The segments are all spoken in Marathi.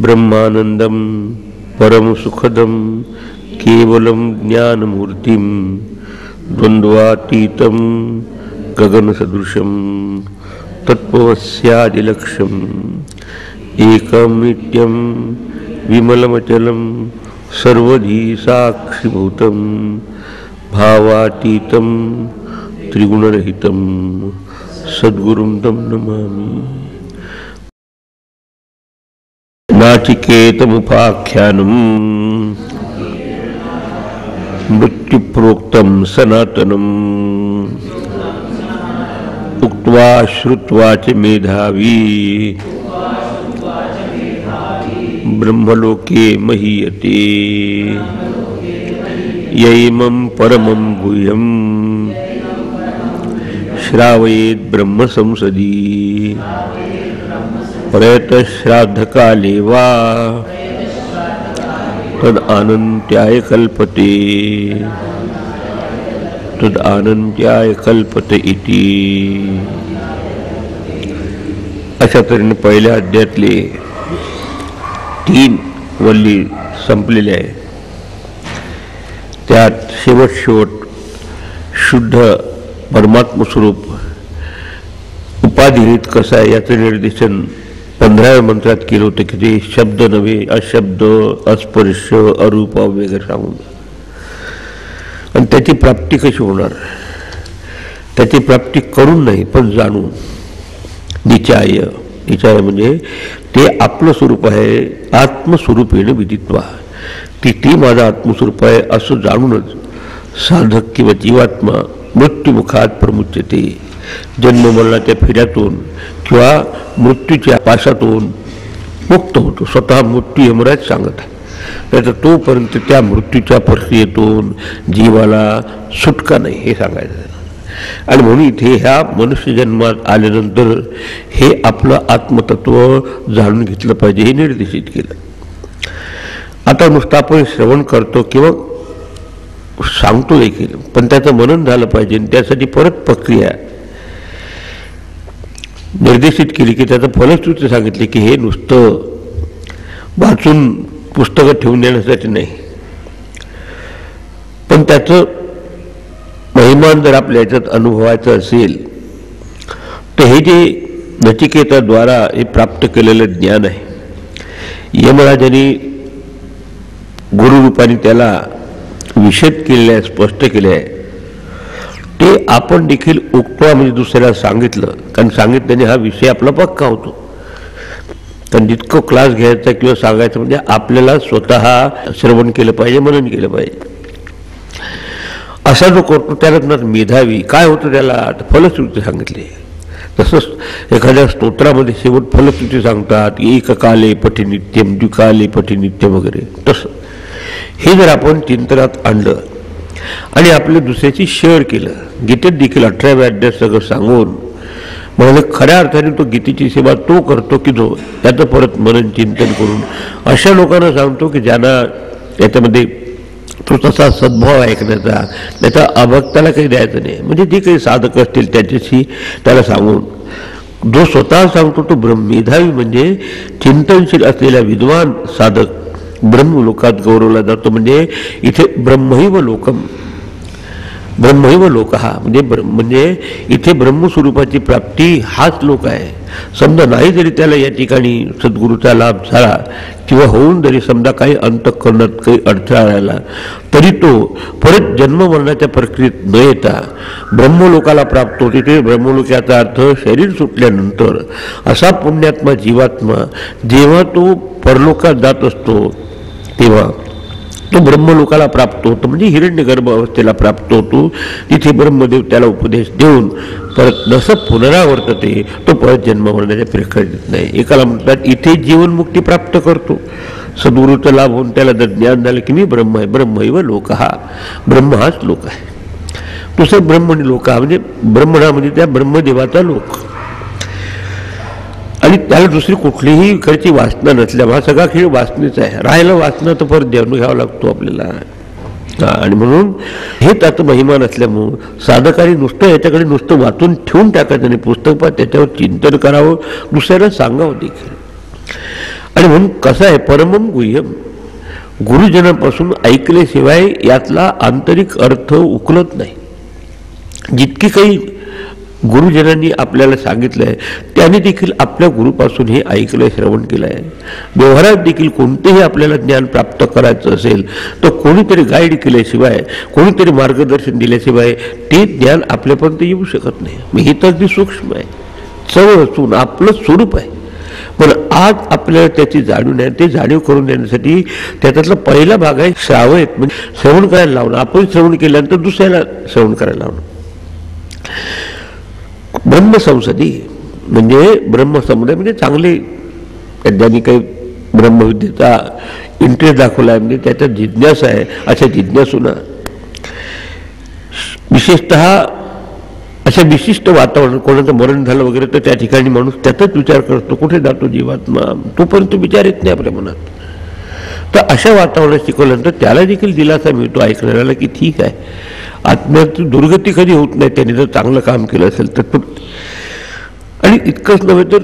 ब्रह्मानंदम परम सुखदम केवलम ज्ञानमूर्तिम द्वंद्वातीतम गगन सदृशम तत्त्वस्यादिलक्ष्यम एकम नित्यम विमलमचलम सर्वधी साक्षिभूतम भावातीतम त्रिगुणरहितम सद्गुरुं तं नमामि। नाचिकेतमुपाख्यानं मृत्युप्रोक्तं सनातनम् उक्त्वा श्रुत्वा च मेधावी ब्रह्मलोके महीयते यैमं परमं गुह्यं श्रावयेत् ब्रह्म संसदी प्रयतश्राद्धकाले वा तद् आनन्त्याय कल्पते इति। अशा तऱ्हेने पहिल्या अध्यायातले 3 वल्ली संपलेले आहे। त्यात शेवट शुद्ध परमात्म स्वरूप उपाधिरहित कसं आहे याचं निर्देशन 15व्या मंत्रात केलं होतं की ते शब्द नव्हे, अशब्द, अस्पर्श, अरूप, वगैरे सांगून। आणि त्याची प्राप्ती कशी होणार? त्याची प्राप्ती करून नाही पण जाणून। निचाय म्हणजे ते आपलं स्वरूप आहे, आत्मस्वरूपेण विदित्वा, ती माझं आत्मस्वरूप आहे असं जाणूनच साधक किंवा जीवात्मा मृत्युमुखात प्रमुच्यते, जन्म मरणाच्या फेऱ्यातून किंवा मृत्यूच्या पाशातून मुक्त होतो। स्वतः मृत्यू यमराज सांगत आहे, नाहीतर तोपर्यंत त्या मृत्यूच्या प्रक्रियेतून जीवाला सुटका नाही हे सांगायचं। आणि म्हणून इथे ह्या मनुष्य जन्मात आल्यानंतर हे आपलं आत्मतत्व जाणून घेतलं पाहिजे हे निर्देशित केलं। आता नुसतं आपण श्रवण करतो किंवा सांगतो देखील, पण त्याचं मनन झालं पाहिजे। त्यासाठी परत प्रक्रिया निर्देशित केली की त्याचं फलश्रुती सांगितली की हे नुसतं वाचून पुस्तकं ठेवून देण्यासाठी नाही, पण त्याचं महिमान जर आपल्या याच्यात अनुभवायचं असेल तर हे जे नचिकेताद्वारा हे प्राप्त केलेलं ज्ञान आहे, यमराजांनी गुरुरूपाने त्याला विषद केलेलं आहे, स्पष्ट केले आहे, ते आपण देखील उक्त्वा म्हणजे दुसऱ्याला सांगितलं। कारण सांगितल्याने हा विषय आपला पक्का होतो। कारण जितकं क्लास घ्यायचा किंवा सांगायचं म्हणजे आपल्याला स्वतः श्रवण केलं पाहिजे, मनन केलं पाहिजे। असा जो करतो त्याला मेधावी काय होतं, त्याला फलश्रुती सांगितली। तसंच एखाद्या स्तोत्रामध्ये शेवट फलश्रुती सांगतात, एककाले पठी नित्यम, द्विकाले पठी नित्यम वगैरे। तसं हे जर आपण चिंतनात आणलं आणि आपल्या दुसऱ्याची शेअर केलं, गीतेत देखील 18व्या अध्यायात सगळं सांगून म्हणजे खऱ्या अर्थाने तो गीतेची सेवा तो करतो की जो त्याचं परत मनन चिंतन करून अशा लोकांना सांगतो की ज्यांना याच्यामध्ये तो तसा सद्भाव ऐकण्याचा, त्याचा अभक्ताला काही द्यायचं नाही। म्हणजे जे काही साधक असतील त्याच्याशी त्याला सांगून जो स्वतः सांगतो तो ब्रह्मेधावी म्हणजे चिंतनशील असलेला विद्वान साधक ब्रह्मलोकात गौरवला जातो। म्हणजे इथे ब्रह्मैव लोकम, ब्रह्मैव लोक हा म्हणजे इथे ब्रह्मस्वरूपाची प्राप्ती हाच लोक आहे। समजा नाही जरी त्याला या ठिकाणी सद्गुरूचा लाभ झाला किंवा होऊन जरी समजा काही अंतःकरणात काही अडथळा राहिला तरी तो परत जन्म मरणाच्या प्रक्रियेत न येता ब्रह्मलोकाला प्राप्त होते। ते ब्रह्मलोक याचा अर्थ शरीर सुटल्यानंतर असा पुण्यात्मा जीवात्मा जेव्हा तो परलोकात जात असतो तेव्हा तो ब्रह्मलोकाला प्राप्त होतो, म्हणजे हिरण्यगर्भ अवस्थेला प्राप्त होतो। तिथे ब्रह्मदेव त्याला उपदेश देऊन परत नसं पुनरावर्तते, तो परत जन्म मरण्याच्या प्रक्रियेत नाही। एकाला म्हणतात इथे जीवनमुक्ती प्राप्त करतो, सद्गुरूचा लाभ होऊन त्याला जर ज्ञान झालं की मी ब्रह्म आहे, ब्रह्मैव लोक हा, ब्रह्म हाच लोक आहे। दुसरं ब्रह्मणी लोक हा म्हणजे ब्रह्मणा म्हणजे त्या ब्रह्मदेवाचा लोक, आणि त्याला दुसरी कुठलीही इकडची वासना नसल्यामुळे हा सगळा खेळ वासनेचा आहे। राहायला वासना तर परत देऊन घ्यावा लागतो आपल्याला। आणि म्हणून हे त्याचं महिमा नसल्यामुळं साधकाने नुसतं याच्याकडे नुसतं वाचून ठेवून टाकायचं नाही, पुस्तक पण त्याच्यावर चिंतन करावं, दुसऱ्याला सांगावं देखील। आणि म्हणून कसं आहे, परमम गुह्यम, गुरुजनापासून ऐकल्याशिवाय यातला आंतरिक अर्थ उकलत नाही. जितकी काही गुरुजनांनी आपल्याला सांगितलंय त्याने देखील आपल्या गुरुपासून हे ऐकलंय, श्रवण केलंय. व्यवहारात देखील कोणतेही आपल्याला ज्ञान प्राप्त करायचं असेल तर कोणीतरी गाईड केल्याशिवाय, कोणीतरी मार्गदर्शन दिल्याशिवाय ते ज्ञान आपल्यापर्यंत येऊ शकत नाही. मग हे तर अगदी सूक्ष्म आहे, चव असून आपलं स्वरूप आहे. पण आज आपल्याला त्याची जाणीव आहे. ते जाणीव करून देण्यासाठी त्याच्यातला पहिला भाग आहे श्रावयत, म्हणजे श्रवण करायला लावणं. आपण श्रवण केल्यानंतर दुसऱ्याला श्रवण करायला लावणं. ब्रह्मसंसदी म्हणजे ब्रह्मसमुदाय, म्हणजे चांगले ज्यांनी काही ब्रह्मविद्येचा इंटरेस्ट दाखवला आहे, म्हणजे त्याच्यात जिज्ञासा आहे, अशा जिज्ञासूंना विशेषतः अशा विशिष्ट वातावरण, कोणाचं मरण झालं वगैरे तर त्या ठिकाणी माणूस त्याचाच विचार करतो, कुठे जातो जीवात्मा, तोपर्यंत विचार येत नाही आपल्या मनात. तर अशा वातावरणात शिकवल्यानंतर त्याला देखील दिलासा मिळतो ऐकणाऱ्याला की ठीक आहे, आत्म्याची दुर्गती कधी होत नाही त्याने जर चांगलं काम केलं असेल तर. आणि इतकंच नव्हे तर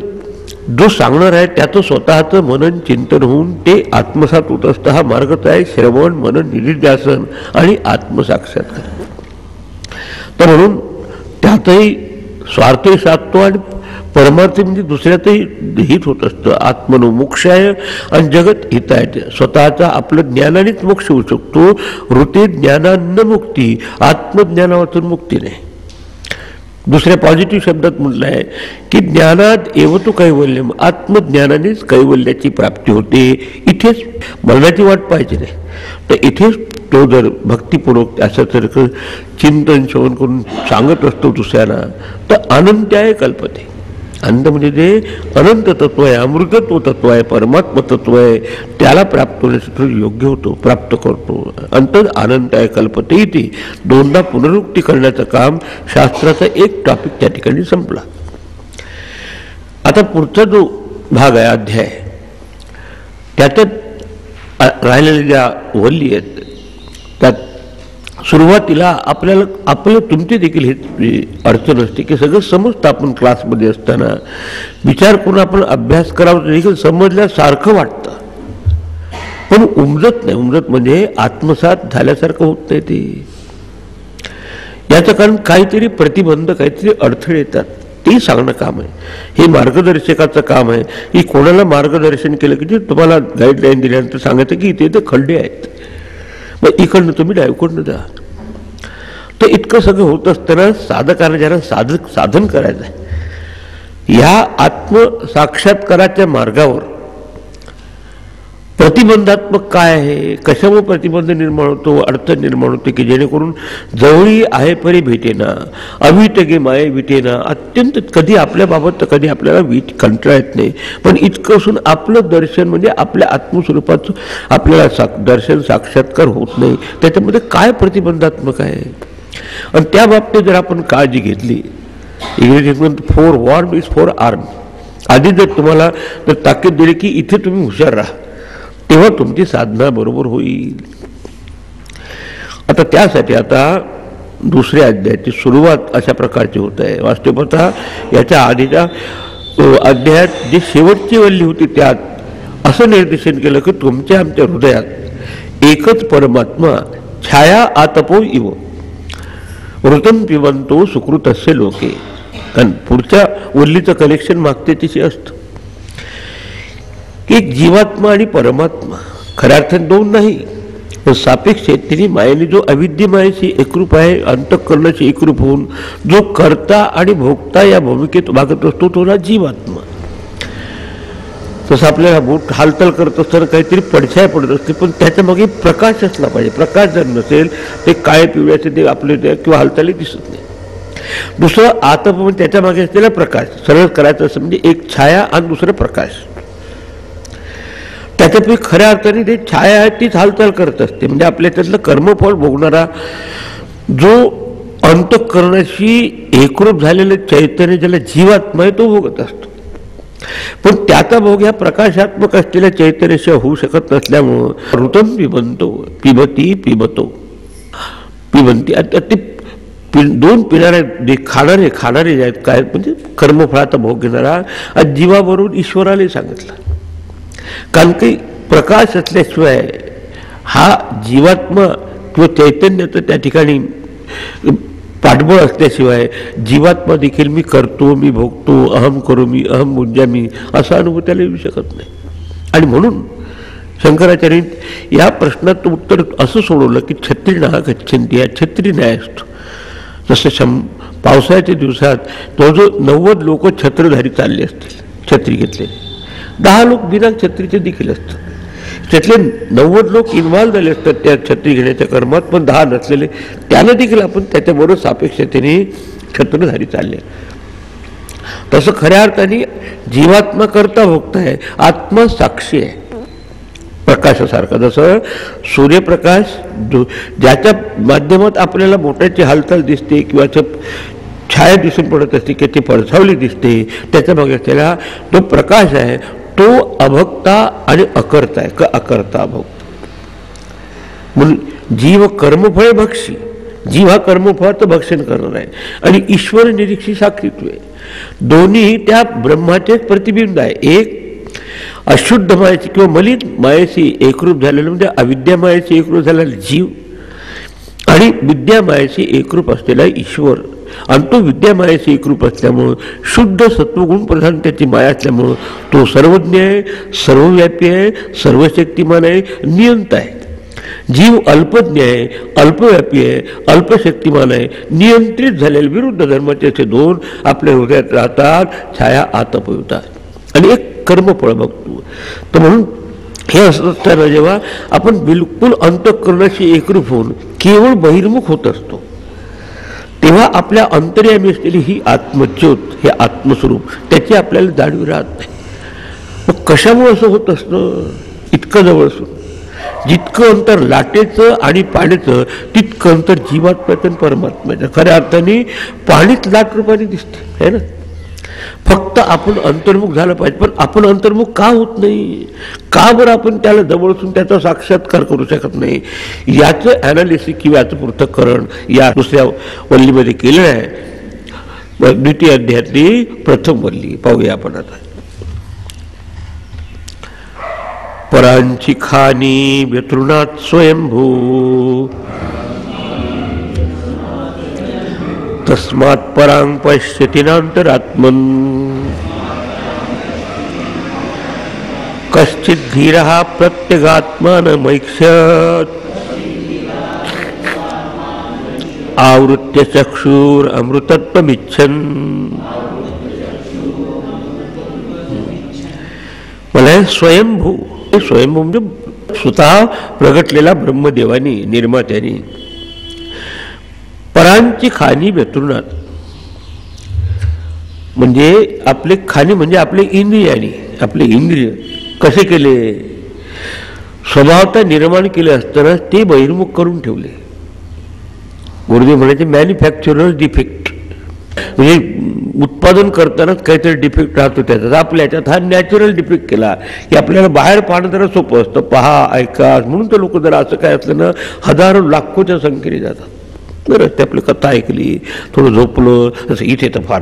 जो सांगणार आहे त्याचं स्वतःचं मनन चिंतन होऊन ते आत्मसात होत असतं. हा मार्गच आहे श्रवण, मनन, निधिध्यासन आणि आत्मसाक्षात्कार. तर म्हणून त्यातही स्वार्थही साधतो आणि परमार्थ म्हणजे दुसऱ्यातही हित होत असतं. आत्मनो मोक्षाय आणि जगत हिताय. स्वतःचा आपलं ज्ञानानेच मोक्ष होऊ शकतो. ऋते ज्ञानान्न मुक्ती, आत्मज्ञानावाचून मुक्ती नाही. दुसऱ्या पॉझिटिव्ह शब्दात म्हटलं आहे की ज्ञानात एवतो कैवल्यम, आत्मज्ञानानेच कैवल्याची प्राप्ती होते. इथेच मरणाची वाट पाहिजे नाही. तर इथेच तो जर भक्तिपूर्वक असं चिंतन श्रवण करून सांगत असतो दुसऱ्याला तर अनंत्याय कल्पते. अनंत म्हणजे जे अनंत तत्व आहे, अमृतत्व तत्व आहे, परमात्म तत्व आहे, त्याला प्राप्त होण्यासाठी योग्य होतो, प्राप्त करतो. अंतर अनंताय कल्पते इथे दोनदा पुनरुक्ती करण्याचं काम शास्त्राचा एक टॉपिक त्या ठिकाणी संपला. आता पुढचा जो भाग आहे अध्याय, त्याच्यात राहिलेल्या ज्या वल्ली आहेत त्यात सुरुवातीला आपल्याला आपलं तुमची देखील हे अडचण असते की सगळं समजतं. आपण क्लासमध्ये असताना विचार करून आपण अभ्यास करावा देखील समजल्यासारखं वाटतं पण उमजत नाही. उमजत म्हणजे आत्मसात झाल्यासारखं होत नाही ते. याचं कारण काहीतरी प्रतिबंध, काहीतरी अडथळे येतात, ते सांगणं काम आहे. हे मार्गदर्शकाचं काम आहे की कोणाला मार्गदर्शन केलं की तुम्हाला गाईडलाईन दिल्यानंतर सांगायचं की इथे खड्डे आहेत, मग इकडनं तुम्ही डावीकडनं जा. तर इतकं सगळं होत असताना साधकाला ज्याला साधन करायचं आहे, या आत्मसाक्षात्काराच्या मार्गावर प्रतिबंधात्मक काय आहे, कशामुळे प्रतिबंध निर्माण होतो, अडचण निर्माण होते की जेणेकरून जवळी आहे परी भेटेना, अवीट गे माये विटेना. अत्यंत कधी आपल्याबाबत तर कधी आपल्याला कंटाळा येत नाही, पण इतकं असून आपलं दर्शन म्हणजे आपल्या आत्मस्वरूपाचं आपल्याला दर्शन साक्षात्कार होत नाही. त्याच्यामध्ये काय प्रतिबंधात्मक आहे. आणि त्या बाबतीत जर आपण काळजी घेतली, इंग्रजीत म्हणतो for worm is for arm. आधी जर तुम्हाला जर ताकीद दिली की इथे तुम्ही हुशार राहा, तेव्हा तुमची साधना बरोबर होईल. आता त्यासाठी आता दुसऱ्या अध्यायाची सुरुवात अशा प्रकारची होत आहे. वास्तवतः याच्या आधीच्या अध्यायात जी शेवटची वल्ली होती त्यात असं निर्देशन केलं की तुमच्या आमच्या हृदयात एकच परमात्मा छाया आतपो इव ऋतम पिबंतो सुकृतस्य लोके. कारण पुढच्या वल्लीचं कलेक्शन मागते तिथे असतं की जीवात्मा आणि परमात्मा खऱ्या अर्थाने दोन नाही पण सापेक्ष आहेत. तिने मायेने जो अविद्यमायेशी एकरूप आहे, अंतःकरणाशी एकरूप होऊन जो कर्ता आणि भोगता या भूमिकेत वागत असतो तो ना जीवात्मा. तसं आपल्याला बोट हालचाल करत असताना काहीतरी पडछाया पडत असते पण त्याच्या मागे प्रकाश असला पाहिजे. प्रकाश जर नसेल ते काळे पिवळ्याचे ते आपले किंवा हालचाली दिसत नाही. दुसरं आता पण त्याच्या मागे असलेला प्रकाश सरळ करायचं असं म्हणजे एक छाया आणि दुसरं प्रकाश. त्याच्यात खऱ्या अर्थाने ते छाया आहे तीच हालचाल करत असते. म्हणजे आपल्या त्यातलं कर्मफळ भोगणारा जो अंतःकरणाशी एकरूप झालेलं चैतन्य ज्याला जीवात्मा आहे तो भोगत असतो. पण त्याचा भोग ह्या प्रकाशात्मक असलेल्या चैतन्याशिवाय होऊ शकत नसल्यामुळं ऋतम पिबंतो पिबती पिबतो पिबंती. ते दोन पिणारे खाणारे जे आहेत काय म्हणजे कर्मफळाचा भोग घेणारा जीवाबरोबर ईश्वराने सांगितलं. कारण की प्रकाश असल्याशिवाय हा जीवात्मा किंवा चैतन्याचं त्या ठिकाणी पाठबळ असल्याशिवाय जीवात्मा देखील मी करतो, मी भोगतो, अहम करू मी, अहम मुंजामी असा अनुभव त्याला येऊ शकत नाही. आणि म्हणून शंकराचार्यांनी या प्रश्नाचं उत्तर असं सोडवलं की छत्रीणा गच्छन्ति, हा छत्री न्याय असतो. जसं पावसाळ्याच्या दिवसात तो जो 90 लोक छत्रधारी चालले असतील, छत्री घेतले, 10 लोक बिना छत्रीचे देखील असतात. त्यातले 90 लोक इन्व्हॉल्व झाले असतात त्या छत्री घेण्याच्या कर्मात, पण 10 नसलेले त्याला देखील आपण त्याच्याबरोबर सापेक्षतेने छत्रधारी चालले. तसं खऱ्या अर्थाने जीवात्मा करता भोगता आहे, आत्मा साक्षी आहे प्रकाशासारखा. जसं सूर्यप्रकाश ज्याच्या माध्यमात आपल्याला मोठ्याची हालचाल दिसते किंवा छाया दिसून पडत असते की ती पडसावली दिसते, त्याच्या मागे त्याला तो प्रकाश आहे, तो अभक्ता आणि अकर्ता आहे. का अकर्ता अभक्ता म्हणून जीव कर्मफळ भक्षी, जीव हा कर्मफळाचं भक्षण करणार आहे आणि ईश्वर निरीक्षी साक्षीत्व आहे. दोन्ही त्या ब्रह्माचेच प्रतिबिंब आहे. एक अशुद्ध मायेची किंवा मलिन मायेशी एकरूप झालेलं म्हणजे अविद्या मायेशी एकरूप झालेला जीव आणि विद्या मायेशी एकरूप असलेला ईश्वर. आणि तो विद्यामायेशी एकरूप असल्यामुळं शुद्ध सत्वगुण प्रधान त्याची माया असल्यामुळं तो सर्वज्ञ आहे, सर्वव्यापी आहे, सर्वशक्तिमान आहे, नियंत आहे. जीव अल्पज्ञ आहे, अल्पव्यापी आहे, अल्पशक्तिमान आहे, नियंत्रित झालेले विरुद्ध धर्माचे असे दोन आपल्या हृदयात राहतात, छाया आत पळतात आणि एक कर्मफळ बघतो. तर म्हणून हे असं असताना जेव्हा आपण बिलकुल अंतःकरणाशी एकरूप होऊन केवळ बहिर्मुख होत असतो तेव्हा आपल्या अंतर्यामी असलेली ही आत्मज्योत, हे आत्मस्वरूप त्याची आपल्याला जाणीव राहत नाही. मग कशामुळे असं होत असतं? इतकं जवळ असून जितकं अंतर लाटेचं आणि पाण्याचं तितकं अंतर जीवात्म्याचं आणि परमात्म्याचं. खऱ्या अर्थाने पाणीच लाट रूपाने दिसते है ना. फक्त आपण अंतर्मुख झालं पाहिजे, पण आपण अंतर्मुख का होत नाही? का बरं आपण त्याला जवळ असून त्याचा साक्षात्कार करू शकत नाही? याचं ॲनालिसिस किंवा याचं पृथक्करण या दुसऱ्या वल्लीमध्ये केलं आहे. द्वितीय अध्यायातली प्रथम वल्ली पाहूया आपण आता. परांची खानी व्यतृणात स्वयंभू तस्मात् परां पश्यति नान्तरात्मन् कश्चित् धीरः प्रत्यगात्मानमैक्षत् आवृत्य चक्षुर अमृतत्वमिच्छन्. मला स्वयंभू, स्वयंभू म्हणजे स्वतः प्रगटलेला ब्रह्मदेवानी, निर्मात्यानी. परांची खाणी व्यतृणात म्हणजे आपले खाणी म्हणजे आपले इंद्रियानी, आपले इंद्रिय कसे केले? स्वभावता निर्माण केले असताना ते बहिर्मुख करून ठेवले. गुरुदेव म्हणायचे मॅन्युफॅक्चरर डिफेक्ट, म्हणजे उत्पादन करताना काहीतरी डिफेक्ट राहतो त्याचा. आपल्या ह्याच्यात हा नॅचरल डिफेक्ट केला की आपल्याला बाहेर पाहणं जरा सोपं असतं, पहा ऐका, म्हणून तर लोक जरा असं काय असलं ना हजारो लाखोच्या संख्येने जातात. बरं ते आपली कथा ऐकली, थोडं झोपलं, तसं इथे तर फार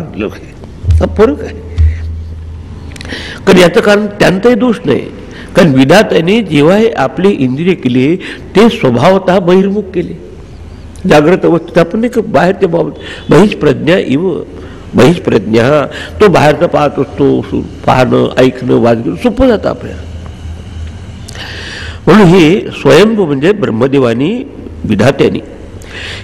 फरक आहे. कारण याचं कारण त्यांचाही दोष नाही, कारण विधात्याने जेव्हा हे आपले इंद्रिय केले ते स्वभावतः बहिर्मुख केले. जागृत अवस्थेत आपण नाही का बाहेरच्या बाबत बहिष्प्रज्ञा इव, बहिष्प्रज्ञा तो बाहेरचं पाहत असतो, पाहणं ऐकणं वाजणं सोपं जातं आपल्याला. म्हणून हे स्वयंभू म्हणजे ब्रह्मदेवानी विधात्यानी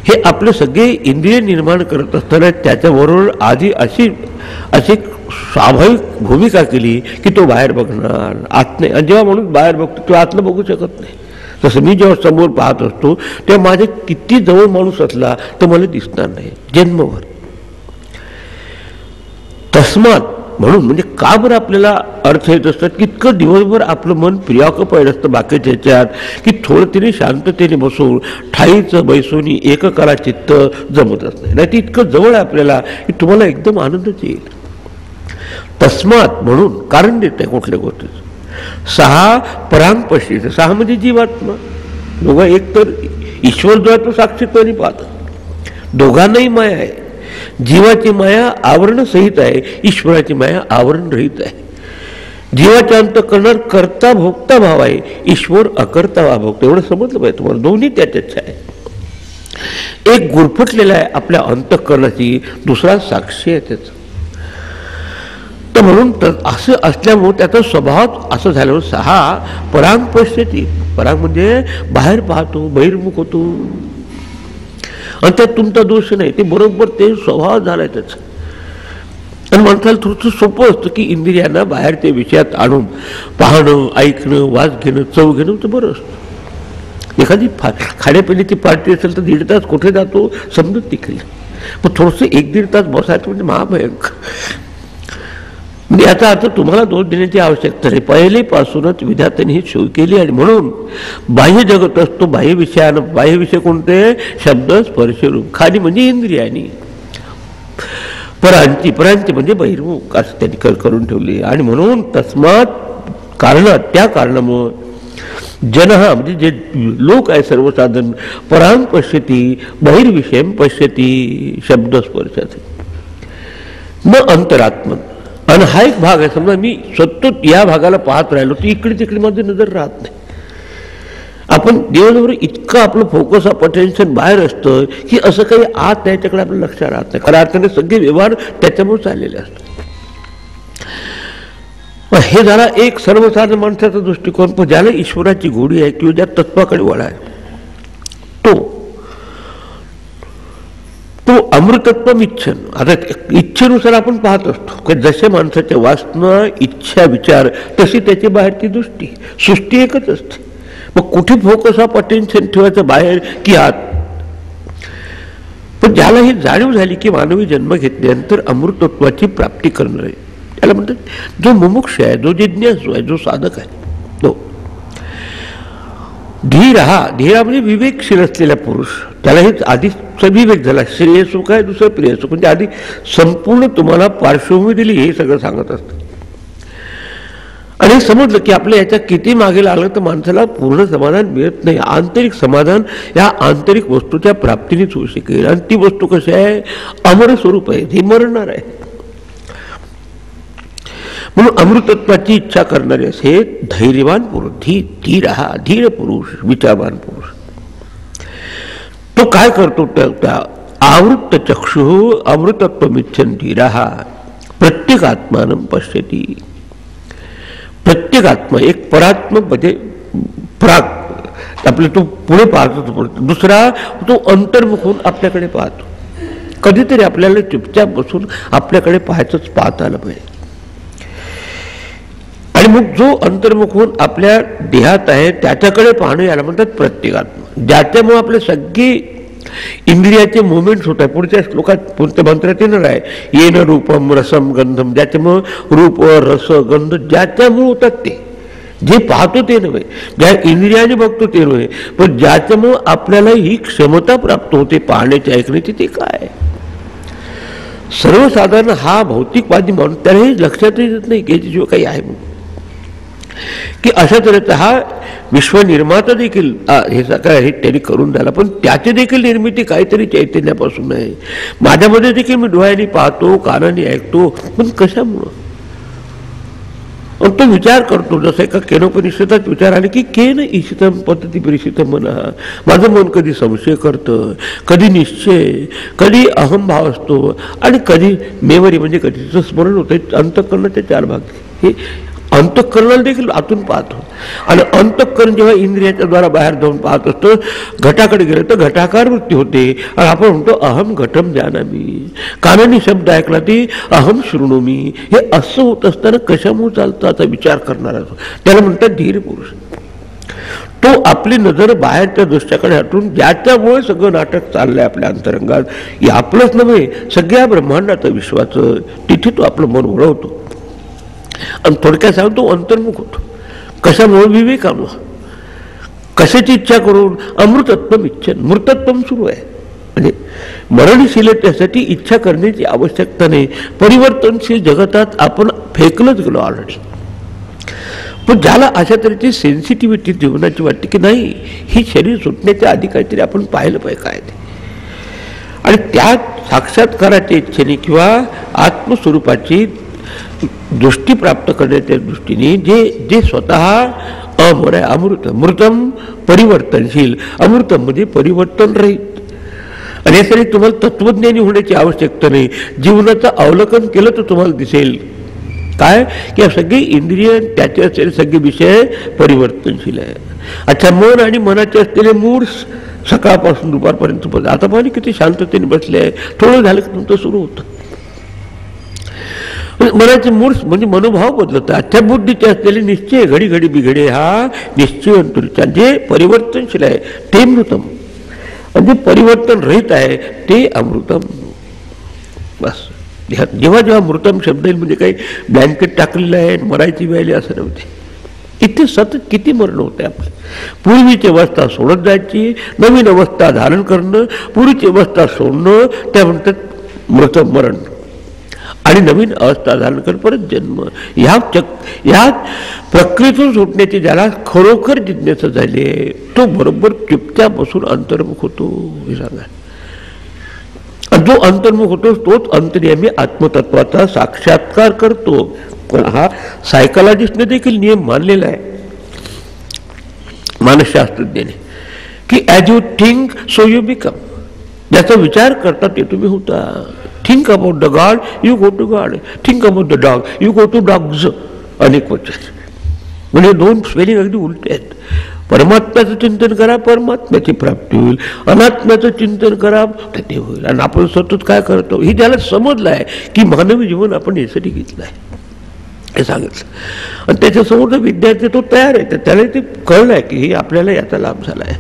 हे आपले सगळे इंद्रिय निर्माण करत असताना त्याच्याबरोबर आधी अशी स्वाभाविक भूमिका केली की तो बाहेर बघणार, आत नाही. आणि जेव्हा माणूस बाहेर बघतो तो आतलं बघू शकत नाही. तसं मी जेव्हा समोर पाहत असतो तेव्हा माझे किती जवळ माणूस असला तर मला दिसणार नाही जन्मभर. तस्मात म्हणून म्हणजे का बरं आपल्याला अर्थ येत असतात की इतकं दिवसभर आपलं मन प्रियाकपायड असतं बाकीच्या ह्याच्यात की थोडं तिने शांततेने बसून ठाईचं बैसोनी एककाला चित्त जमतच नाही. नाही इतकं जवळ आहे आपल्याला की तुम्हाला एकदम आनंदच येईल. तस्मात म्हणून कारण देत आहे कुठल्या गोष्टीचं. सहा परांग पश्चित, सहा म्हणजे जीवात्मा. दोघा एक तर ईश्वर जो आहे तो साक्षीत्वाने पाहतात, दोघांनाही माया आहे. जीवाची माया आवरण सहित आहे, ईश्वराची माया आवरण रहित आहे. जीवाच्या अंतःकरणात कर्ता भोक्ता भाव आहे, ईश्वर अकर्ता वा भोक्ता. एवढं समजलं पाहिजे तुम्हाला. दोन्ही त्याच्याच आहे. एक गुरफटलेला आहे आपल्या अंतःकरणाची, दुसरा साक्षी आहे त्याचा. तर म्हणून असं असल्यामुळे त्याचा स्वभाव असं झाल्यावर सहा परांग पश्यती. परांग म्हणजे बाहेर पाहतो, बहिर्मुख होतो, आणि त्यात तुमचा दोष नाही. ते बरोबर ते स्वभाव झालाय त्याचा. आणि माणसाला थोडंसं सोपं असतं की इंद्रियांना बाहेर ते विषयात आणून पाहणं, ऐकणं, वास घेणं, चव घेणं तर बरं असतं. एखादी खाण्यापिण्याची पार्टी असेल तर 1.5 तास कुठे जातो समजत देखील. पण थोडंसं 1-1.5 तास बसायचं म्हणजे महाभयंकर. म्हणजे याचा अर्थ तुम्हाला दोष देण्याची आवश्यकता नाही. पहिलेपासूनच विधात्याने ही सोय केली. आणि म्हणून बाह्य जगत असतो बाह्य विषयानं. बाह्य विषय कोणते? शब्द, स्पर्श, रूप. खाली म्हणजे इंद्रियानी. परांची म्हणजे बहिर्मुख असं त्यांनी करून ठेवली. आणि म्हणून तस्मात कारणात त्या कारणामुळं जन हा म्हणजे जे लोक आहे सर्वसाधारण परांग पश्यती बहिर्विषयम पश्यती शब्द स्पर्शाचे न अंतरात्मन. आणि हा एक भाग आहे. समजा मी सतत या भागाला पाहत राहिलो तर इकडे तिकडे माझी नजर राहत नाही. आपण दिवसभर इतकं आपलं फोकस ऑफ अटेन्शन बाहेर असतं की असं काही आत त्याच्याकडे आपलं लक्ष राहत नाही. खऱ्या अर्थाने सगळे व्यवहार त्याच्यामुळे चाललेले असतात. हे झाला एक सर्वसाधारण माणसाचा दृष्टिकोन. पण ज्याला ईश्वराची गोडी आहे किंवा ज्या तत्वाकडे वळा आहे तो अमृतत्व इच्छन. आता इच्छेनुसार आपण पाहत असतो की जसे माणसाच्या वासना, इच्छा, विचार तशी त्याची बाहेरची दृष्टी, सृष्टी एकच असते. मग कुठे फोकस ऑफ अटेन्शन ठेवायचं, बाहेर की आत? पण ज्याला ही जाणीव झाली की मानवी जन्म घेतल्यानंतर अमृतत्वाची प्राप्ती करणं आहे, त्याला म्हणतात जो मुमुक्ष आहे, जो जिज्ञासू आहे, जो साधक आहे तो धीर. धीरा म्हणजे विवेकशील असलेला पुरुष. त्याला हे आधी विवेक झाला. श्रेय सुख आहे, दुसरं प्रिय सुख. म्हणजे आधी संपूर्ण तुम्हाला पार्श्वभूमी दिली, हे सगळं सांगत असतं. आणि समजलं की आपल्या याच्या किती मागे लागलं तर माणसाला पूर्ण समाधान मिळत नाही. आंतरिक समाधान या आंतरिक वस्तूच्या प्राप्तीनेच होऊ शकेल. आणि ती वस्तू कशी आहे? अमर स्वरूप आहे, ती मरणार आहे. म्हणून अमृतत्वाची इच्छा करणारे असे धैर्यवान पुरुष, धीर पुरुष, विचारवान पुरुष तो काय करतो? त्या आवृत्त चक्षु अमृतत्वमिच्छन् धीरः प्रत्येक आत्मानं पश्यती. प्रत्येक आत्मा एक परात्मक म्हणजे प्राग आपले तो पुढे पाहतो, दुसरा तो अंतर्मुख होऊन आपल्याकडे पाहतो. कधीतरी आपल्याला चुपचाप बसून आपल्याकडे पाहता आलं पाहिजे. आणि मग जो अंतर्मुख होऊन आपल्या देहात आहे त्याच्याकडे पाहणं याला म्हणतात प्रत्येकात्मा. ज्याच्यामुळे आपले सगळे इंद्रियाचे मुवमेंट्स होत आहे. पुढच्या श्लोकात पुढच्या मंत्रात येणार आहे येन रूपम रसम गंधम. ज्याच्यामुळं रूप, रस, गंध ज्याच्यामुळे होतात ते, जे पाहतो ते नव्हे, ज्या इंद्रियाने बघतो ते नव्हे, पण ज्याच्यामुळं आपल्याला ही क्षमता प्राप्त होते पाहण्याची, ऐकण्याची, ते काय? सर्वसाधारण हा भौतिकवादी माणूस त्याला हे लक्षात येत नाही की याच्याशिवाय काही आहे म्हणून. की अशा तऱ्हेचा हा विश्वनिर्माता देखील हे सगळं हे त्यांनी करून झाला. पण त्याची देखील निर्मिती काहीतरी चैतन्यापासून आहे. माझ्यामध्ये देखील मी डोळ्यांनी पाहतो, कानाने ऐकतो, पण कशामुळं? तो विचार करतो. जसं एका केनोपनिषदात विचार आले की केन ईशितम पद्धती परिषितम मनः. माझं मन कधी संशय करतं, कधी निश्चय, कधी अहंभाव असतो, आणि कधी मेमरी म्हणजे कधीचं स्मरण होतं. अंतःकरणाचे 4 भाग. हे अंतःकरणाला देखील आतून पाहतो. आणि अंतःकरण जेव्हा इंद्रियाच्या द्वारा बाहेर जाऊन पाहत असतं, घटाकडे गेलं तर घटाकार वृत्ती होते. आणि आपण म्हणतो अहम घटम जानामी. कानाने शब्द ऐकला ती अहम शृणोमी. हे असं होत असताना कशामुळे चालतं असा विचार करणारा त्याला म्हणतात धीर पुरुष. तो आपली नजर बाहेरच्या दृश्याकडे हटून ज्याच्यामुळे सगळं नाटक चाललंय आपल्या अंतरंगात, हे आपलंच नव्हे सगळ्या ब्रह्मांडाचं, विश्वाचं, तिथे तो आपलं मन वळवतो. आणि थोडक्यात सांगतो अंतर्मुख होतो. कशामुळे? विवेकामुळे. कशाची इच्छा करून? अमृतत्व इच्छन. मृतत्व सुरू आहे. म्हणजे मरणशीलतेसाठी इच्छा करण्याची आवश्यकता नाही. परिवर्तनशील जगतात आपण फेकलंच गेलो ऑलरेडी. पण ज्याला अशा तऱ्हेची सेन्सिटिव्हिटी जीवनाची वाटते की नाही, ही शरीर सुटण्याच्या आधी काहीतरी आपण पाहिलं पाहिजे काय ते, आणि त्या साक्षात्काराच्या इच्छेने किंवा आत्मस्वरूपाची दृष्टी प्राप्त करण्याच्या दृष्टीने जे जे स्वतः अमर आहे, अमृत, मृतम परिवर्तनशील, अमृतम म्हणजे परिवर्तन रहित. आणि यासाठी तुम्हाला तत्वज्ञानी होण्याची आवश्यकता नाही. जीवनाचं अवलोकन केलं तर तुम्हाला दिसेल काय की सगळे इंद्रिय त्याचे असलेले सगळे विषय परिवर्तनशील आहे. अच्छा, मन आणि मनाचे असलेले मूड सकाळपासून दुपारपर्यंत आता पाणी किती शांततेने बसले आहे, थोडं झालं की तुमचं सुरू होतं. मनाचे मूड म्हणजे मनोभाव बदलतात. आजच्या बुद्धीचे असलेले निश्चय घडी घडी बिघडे हा निश्चय जे परिवर्तनशील आहे ते मृतम, म्हणजे परिवर्तन रहित आहे ते अमृतम. बस जेव्हा जेव्हा मृतम शब्द येईल म्हणजे काही ब्लँकेट टाकलेलं आहे मरायची वेळ असं नव्हते. इथे सतत किती मरण होते आपले. पूर्वीची अवस्था सोडत जायची, नवीन अवस्था धारण करणं, पूर्वीची अवस्था सोडणं, त्या म्हणतात मृत मरण, आणि नवीन अवस्था धारण कर परत जन्म. ह्या प्रक्रियेतून सुटण्याची ज्याला खरोखर जिज्ञासा झाली तो बरोबर चुपचाप बसून अंतर्मुख होतो. हे सांगा, जो अंतर्मुख होतो तोच अंतर्यामी आत्मतत्वाचा साक्षात्कार करतो. पण हा सायकोलॉजिस्टने देखील नियम मानलेला आहे मानसशास्त्रज्ञाने की as you think so you become. ज्याचा विचार करता ते तुम्ही होता. Think about the god you go to god, think about the dog you go to dogs. अनेक वचन म्हणजे दोन स्पेलिंग अगदी उलटे आहेत. परमात्म्याचं चिंतन करा परमात्म्याची प्राप्ती होईल, अनात्म्याचं चिंतन करा तर ते होईल. आणि आपण सतत काय करतो ही त्याला समजलं आहे की मानवी जीवन आपण यासाठी घेतलं आहे हे सांगितलं. आणि त्याच्यासमोर विद्यार्थी तो तयार आहे, तर त्याला ते कळलं आहे की आपल्याला याचा लाभ झाला आहे.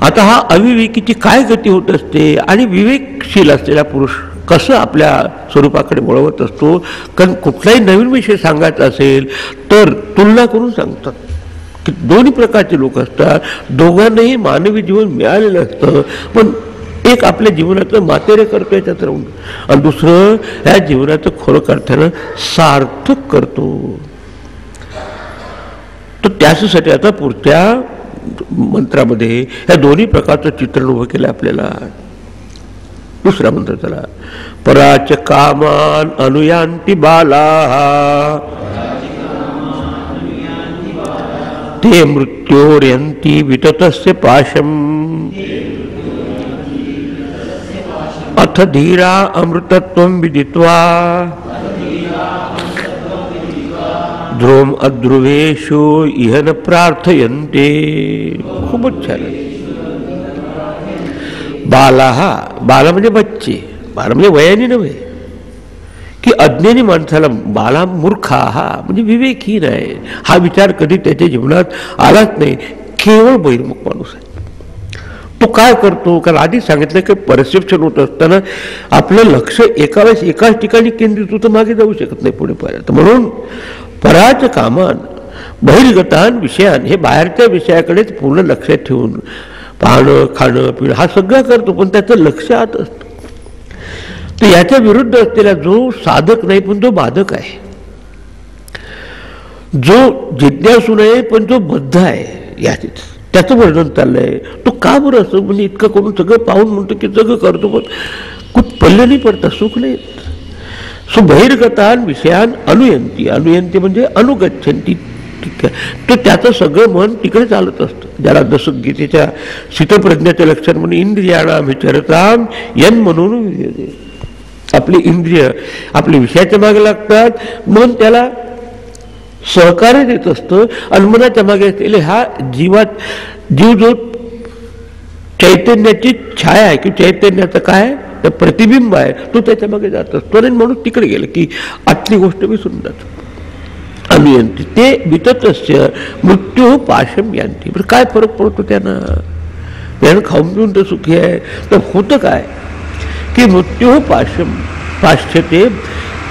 आता हा अविवेकीची काय गती होत असते आणि विवेकशील असलेला पुरुष कसं आपल्या स्वरूपाकडे वळवत असतो. कारण कुठलाही नवीन विषय सांगायचा असेल तर तुलना करून सांगतात की दोन्ही प्रकारचे लोक असतात, दोघांनाही मानवी जीवन मिळालेलं असतं, पण एक आपल्या जीवनाचं मातेरे करतो याच्यात राहून, आणि दुसरं ह्या जीवनाचं खरं अर्थानं सार्थक करतो. तर त्यासाठी आता पुढच्या मंत्रामध्ये ह्या दोन्ही प्रकारचं चित्रण उभं केलं आपल्याला. दुसरा मंत्र चला, पराच कामान अनुयांती बाला ते मृत्योर्यंती विततस्य पाशम अथ धीरा अमृतत्वं विदित्वा ध्रुवम अध्रुवेशो इह न प्रार्थयन्ते. खूपच छान. बाला म्हणजे बच्चे, बाला म्हणजे वयाने नव्हे की अज्ञानी माणसाला बाला मूर्खा म्हणजे विवेकहीन आहे. हा विचार कधी त्याच्या जीवनात आलाच नाही. केवळ बहिर्मुख माणूस आहे. तो काय करतो, कारण आधी सांगितलं की परसेप्शन होत असताना आपलं लक्ष एकावेळेस एकाच ठिकाणी केंद्रित होतं, मागे जाऊ शकत नाही पुढे पर्यंत. म्हणून पराच कामान बहिर्गतान विषयान, हे बाहेरच्या विषयाकडेच पूर्ण लक्ष ठेवून पाहणं खाणं पिणं हा सगळं करतो, पण त्याचं लक्ष आत असतं. तर याच्या विरुद्ध असलेला जो साधक नाही पण जो बाधक आहे, जो जिज्ञासू नाही पण जो बद्ध आहे, याचीच त्याचं वर्णन चाललंय. तो का बरं असं म्हणजे इतकं करून सगळं पाहून म्हणतो की सगळं करतो पण कुठ पल्ले नाही पडता, सुख नाही. सो बहिर्गतान विषयान अनुयंती, अनुयंती म्हणजे अनुगच्छन्ती, तो त्याचं सगळं मन तिकडे चालत असतं. ज्याला जसं गीतेच्या शीतप्रज्ञाचे लक्षण म्हणून इंद्रियाणाम विचारताम यन म्हणून आपली इंद्रिय आपल्या विषयाच्या मागे लागतात, मन त्याला सहकार्य देत असतं. आणि मनाच्या मागे असलेले हा जीव जो चैतन्याची छाया आहे की चैतन्याचं काय तर प्रतिबिंब आहे, तो त्याच्या मागे जात असतो. आणि म्हणून तिकडे गेलं की आतली गोष्ट विसरून जातो. अनुयंती ते विततस्य मृत्यू पाशम यांती. बरं काय फरक पडतो त्यानं खाऊन पिऊन तर सुखी आहे. तर होतं काय की मृत्यू पाशम पाश्यते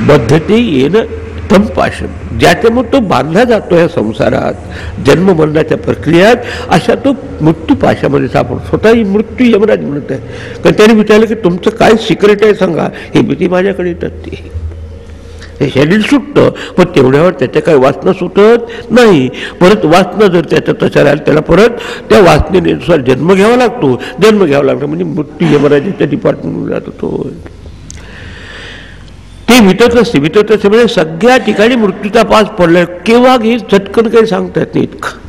बद्धते येणं तम पाशम, ज्याच्यामुळे तो बांधला जातो या संसारात जन्म मरणाच्या प्रक्रियात, अशा तो मृत्यू पाशामध्ये सापडतो. स्वतः मृत्यू यमराज म्हणत आहे. कारण त्याने विचारलं की तुमचं काय सिक्रेट आहे सांगा. हे भीती माझ्याकडे येतात. ते शरीर सुटतं पण तेवढ्यावर त्याच्या काही वासना सुटत नाही. परत वासना जर त्याच्या तशा राहिल त्याला परत त्या वासनेनुसार जन्म घ्यावा लागतो. जन्म घ्यावा लागतो म्हणजे मृत्यू यमराजाच्या डिपार्टमेंटमध्ये जातो तो. ते वितत असते म्हणजे सगळ्या ठिकाणी मृत्यूचा पास पडलाय. केव्हा हे झटकन काही सांगता येत नाही. इतकं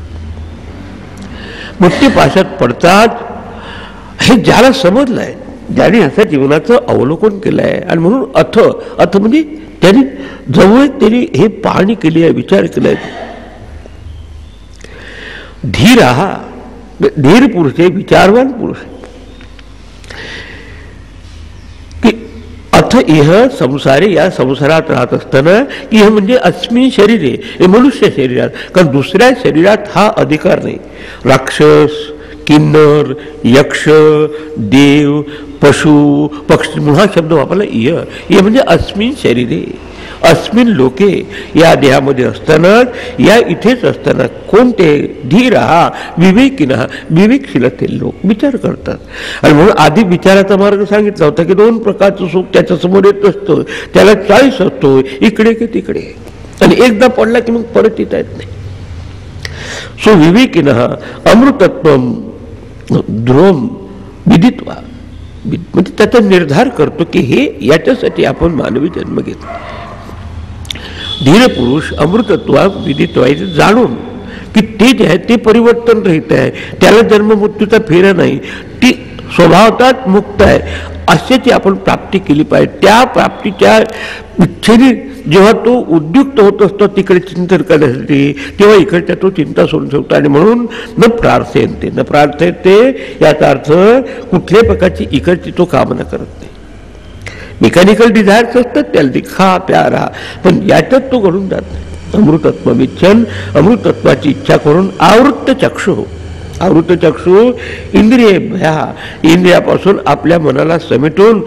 मृत्यूपाशात पडतात हे ज्याला समजलंय, ज्याने असं जीवनाचं अवलोकन केलंय. आणि म्हणून अथ म्हणजे त्यांनी जवळ त्यांनी हे पाहणी केली आहे, विचार केलाय. धीर हा धीर पुरुष आहे, विचारवान पुरुष आहे. की अथ इह संसारे, या संसारात राहत असताना, इह म्हणजे अस्मिन शरीरे, हे मनुष्य शरीरात. कारण दुसऱ्या शरीरात हा अधिकार नाही. राक्षस, किन्नर, यक्ष, देव, पशु, पक्षी म्हणून हा शब्द वापरला. इह म्हणजे अस्मिन शरीरे, अस्मिन लोके, या देहामध्ये असताना, या इथेच असताना कोणते धीर हा विवेकीना, विवेकशील ते लोक विचार करतात. आणि म्हणून आधी विचाराचा मार्ग सांगितला होता की दोन प्रकारचं सुख त्याच्या समोर येत असतं, त्याला चॉईस असतो, इकडे की तिकडे. आणि एकदा पडला की मग परत येता येत नाही. सो विवेकीना अमृतत्वम ध्रुवम विदित्वा, म्हणजे त्याचा निर्धार करतो की हे याच्यासाठी आपण मानवी जन्म घेतो. धीर पुरुष अमृतत्वा विदित्वा, जाणून की ते जे आहे ते परिवर्तन रहित आहे, त्याला जन्म मृत्यूचा फेरा नाही, ती स्वभावतःच मुक्त आहे, अशाची आपण प्राप्ती केली पाहिजे. त्या प्राप्तीच्या इच्छेने जेव्हा तो उद्युक्त होत असतो तिकडे चिंतन करण्यासाठी, तेव्हा इकडच्या तो चिंता सोडून ठेवतो. आणि म्हणून न प्रार्थयते याचा अर्थ कुठल्याही प्रकारची इकडची तो कामना करत नाही. मेकॅनिकल डिझायर्स असतात त्याला, ती खा प्या राहा, पण याच्यात तो घडून जात नाही. अमृतत्व विच्छन, अमृतत्वाची इच्छा करून आवृत्त चक्षु, आवृत्त चक्षु इंद्रिय भया, इंद्रियापासून आपल्या मनाला समेटून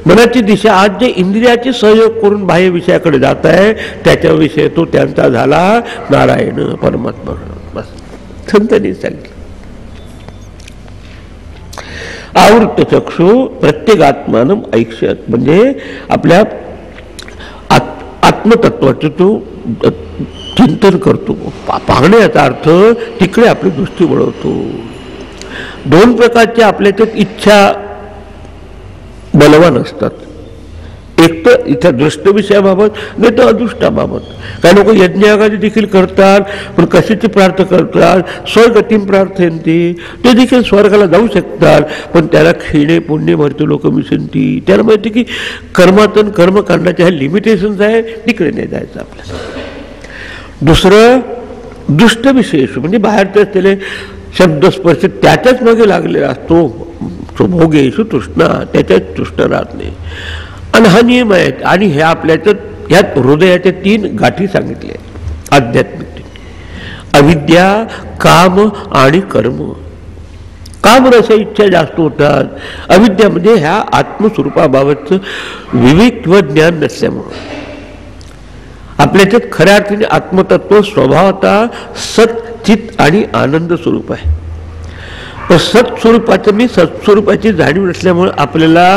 मनाची दिशा आज जे इंद्रियाचे सहयोग करून बाह्य विषयाकडे जात आहे त्याच्याविषयी तो त्यांचा झाला नारायण परमात्मा. बस संतांनी सांगितलं. आवृत्त चक्षु प्रत्येगात्मानं ऐक्षत, म्हणजे आपल्या आत्मतत्वाचं तो चिंतन करतो, पाहण्याचा अर्थ तिकडे आपली दृष्टी वळवतो. दोन प्रकारच्या आपल्याच्यात इच्छा बलवान असतात. एक तर इथं दृष्ट विषयाबाबत, नाही तर अदृष्टाबाबत. काही लोक यज्ञयागादी देखील करतात, पण कशाची प्रार्थना करतात, स्वर्गतीम प्रार्थयंती, ते देखील स्वर्गाला जाऊ शकतात, पण त्याला क्षीणे पुण्य भरते लोक मिसंती. त्याला माहिती की कर्मातन कर्मकांडाच्या ह्या लिमिटेशन्स आहे, तिकडे नाही जायचं आपल्याला. दुसरं दुष्ट विशेष, म्हणजे बाहेरचे असलेले शब्द स्पर्श त्याच्याच मागे लागलेला असतो. भोगेशु तृष्णा, त्याच्यात तृष्ण राहत नाही. आणि हा नियम आहे. आणि हे आपल्याच्यात ह्यात हृदयाच्या 3 गाठी सांगितल्या आध्यात्मिक: अविद्या, काम आणि कर्म. कामरस इच्छा जास्त होतात. अविद्यामध्ये ह्या आत्मस्वरूपाबाबतचं विवेक किंवा ज्ञान नसल्यामुळं आपल्याच्यात खऱ्या अर्थाने आत्मतत्व स्वभावतः सत, चित आणि आनंद स्वरूप आहे. पण सत्स्वरूपाचं मी सत्स्वरूपाची जाणीव नसल्यामुळे आपल्याला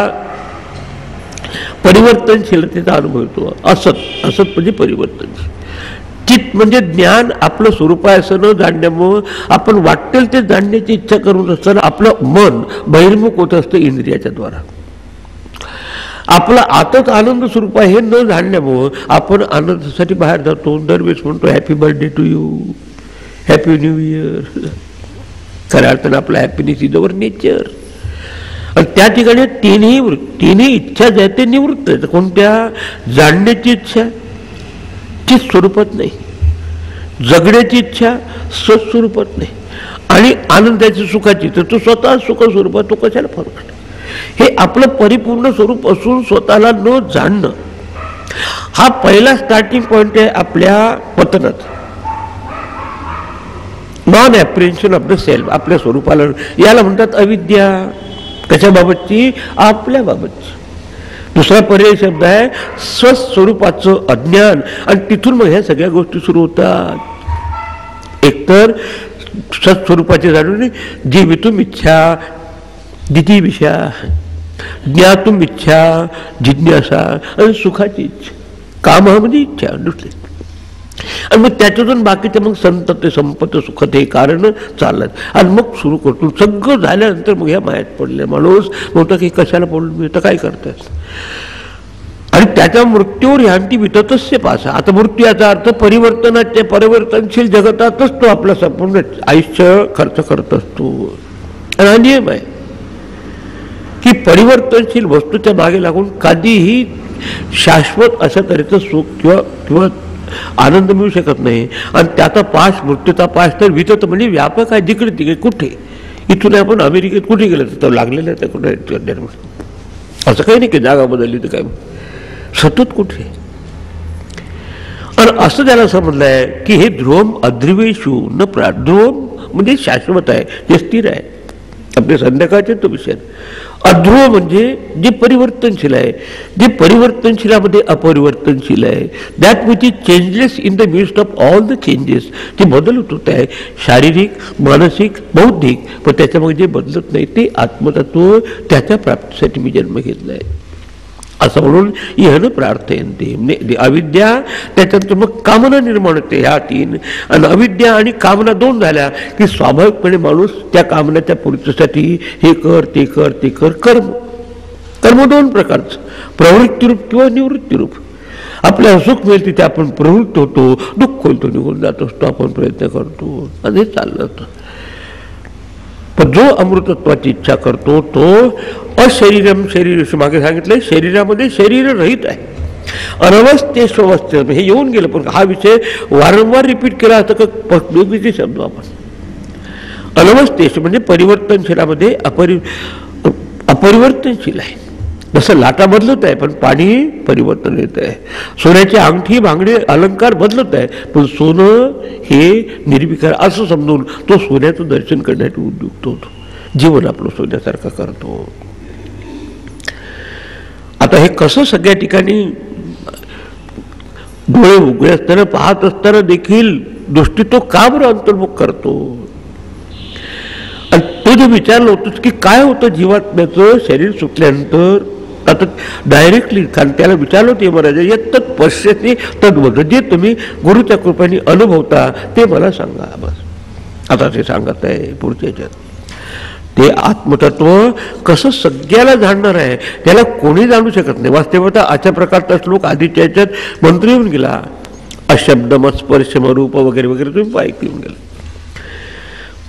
परिवर्तनशीलतेचा अनुभव येतो. असत म्हणजे परिवर्तनशील. चित म्हणजे ज्ञान आपलं स्वरूप आहे असं न जाणण्यामुळं आपण वाटेल ते जाणण्याची इच्छा करून असताना आपलं मन बहिर्मुख होत असतं इंद्रियाच्या द्वारा. आपला आतच आनंद स्वरूप आहे हे न जाणल्यामुळं आपण आनंदासाठी बाहेर जातो. दरवेळेस म्हणतो happy birthday to you, happy new year. खऱ्या अर्थानं आपला हॅपीनेस इज अवर नेचर. आणि त्या ठिकाणी तिन्ही इच्छा ज्या ते निवृत्त आहेत. कोणत्या? जाणण्याची इच्छा चित स्वरूपात नाही, जगण्याची इच्छा सत्स्वरूपात नाही, आणि आनंदाची सुखाची तर तो स्वतः सुख स्वरूपात. तो कशाला फरक? हे आपलं परिपूर्ण स्वरूप असून स्वतःला न जाणणं हा पहिला स्टार्टिंग पॉइंट आहे आपल्या पतनाचा. Non apprehension of the self, आपल्या स्वरूपाला. याला म्हणतात अविद्या. कशाबाबतची? आपल्या बाबतची. दुसरा पर्याय शब्द आहे स्वस्वरूपाचं अज्ञान. आणि तिथून मग ह्या सगळ्या गोष्टी सुरू होतात. एकतर सत्स्वरूपाची जाणून, जीवितुम इच्छा, दितिविषा, ज्ञातुम इच्छा, जिज्ञासा, आणि सुखाची इच्छा. काम म्हणजे इच्छा दुसरी. आणि मग त्याच्यातून बाकीचे मग संतते संपत सुखत हे कारण चालत. आणि मग सुरू करतो. सगळं झाल्यानंतर मग ह्या मायात पडले माणूस मोठं की कशाला पडलो मी तर काय करतात. आणि त्याच्या मृत्यूवर ह्यांती विततस्य पासा. आता मृत्यू याचा अर्थ परिवर्तनाच्या परिवर्तनशील जगतातच तो आपलं संपूर्ण आयुष्य खर्च करत असतो. आणि हा नियम आहे की परिवर्तनशील वस्तूच्या मागे लागून कधीही शाश्वत अशा तऱ्हेचं सुख किंवा आनंद मिळू शकत नाही. आणि त्याचा पाश, मृत्यूचा पाश तर वितत म्हणजे व्यापक आहे, जिकडे तिकडे कुठे. इथून आपण अमेरिकेत कुठे गेलं तर लागलेलं आहे, कुठे असं काही नाही की जागा बदलली तर काय, सतत कुठे. आणि असं त्याला समजलं आहे की हे ध्रुवम अध्रुवेशू न ध्रुवम म्हणजे शाश्वत आहे, जे स्थिर आहे. आपले संध्याकाळचे तो विषय. अध्रुव म्हणजे जे परिवर्तनशील आहे, जे परिवर्तनशीलामध्ये अपरिवर्तनशील आहे. That which is changeless in the midst of all the changes. जे बदलत होत आहे शारीरिक, मानसिक, बौद्धिक, पण त्याच्यामध्ये जे बदलत नाही ते आत्मतत्व, त्याच्या प्राप्तीसाठी मी जन्म घेतला आहे असं म्हणून इहन प्रार्थयन्ते. म्हणजे अविद्या, त्याच्यानंतर मग कामना निर्माण होते. ह्या तीन. आणि अविद्या आणि कामना दोन झाल्या की स्वाभाविकपणे माणूस त्या कामनाच्या पूर्तीसाठी हे कर ते कर ते कर. कर्म दोन प्रकारचं, प्रवृत्तीरूप किंवा निवृत्तीरूप. आपल्याला सुख मिळेल तिथे आपण प्रवृत्त होतो, दुःख होईल तो निघून जात असतो, आपण प्रयत्न करतो, आणि हे चाललं होतं. पण जो अमृतत्वाची इच्छा करतो तो अशरीरम, शरीर मागे सांगितलंय, शरीरामध्ये शरीर रहित आहे. अनवस्थेष्वस्थ हे येऊन गेलं, पण हा विषय वारंवार रिपीट केला असता का दोघीचे शब्द आपण. अनवस्थेश म्हणजे परिवर्तनशीलामध्ये अपरिवर्तनशील आहे. जसं लाटा बदलत आहे पण पाणी परिवर्तन येत आहे. सोन्याची अंगठी, भांगडी, अलंकार बदलत आहे, पण सोनं हे निर्विकार असं समजून तो सोन्याचं दर्शन करण्यासाठी उद्युक्त होतो. जीवन आपलं सोन्यासारखं करतो. आता हे कसं सगळ्या ठिकाणी डोळे उघडे असताना, पाहत असताना देखील दृष्टी तो का बरं अंतर्मुख करतो. आणि तो जे विचारलं होतं की काय होतं जीवात्म्याचं शरीर सुटल्यानंतर, आता डायरेक्टली कारण त्याला विचारलं होते महाराज, यत्त पश्यते तद्वद, जे तुम्ही गुरुच्या कृपेने अनुभवता ते मला सांगा. बस आता ते सांगत आहे पुढच्या ह्याच्यात. ते आत्मतत्व कसं सगळ्याला जाणणार आहे, त्याला कोणी जाणू शकत नाही. वास्तवता अशा प्रकारचा श्लोक आधीच्या ह्याच्यात मंत्र येऊन गेला, अशब्दम स्पर्शम रूप वगैरे वगैरे तुम्ही ऐकून गेला.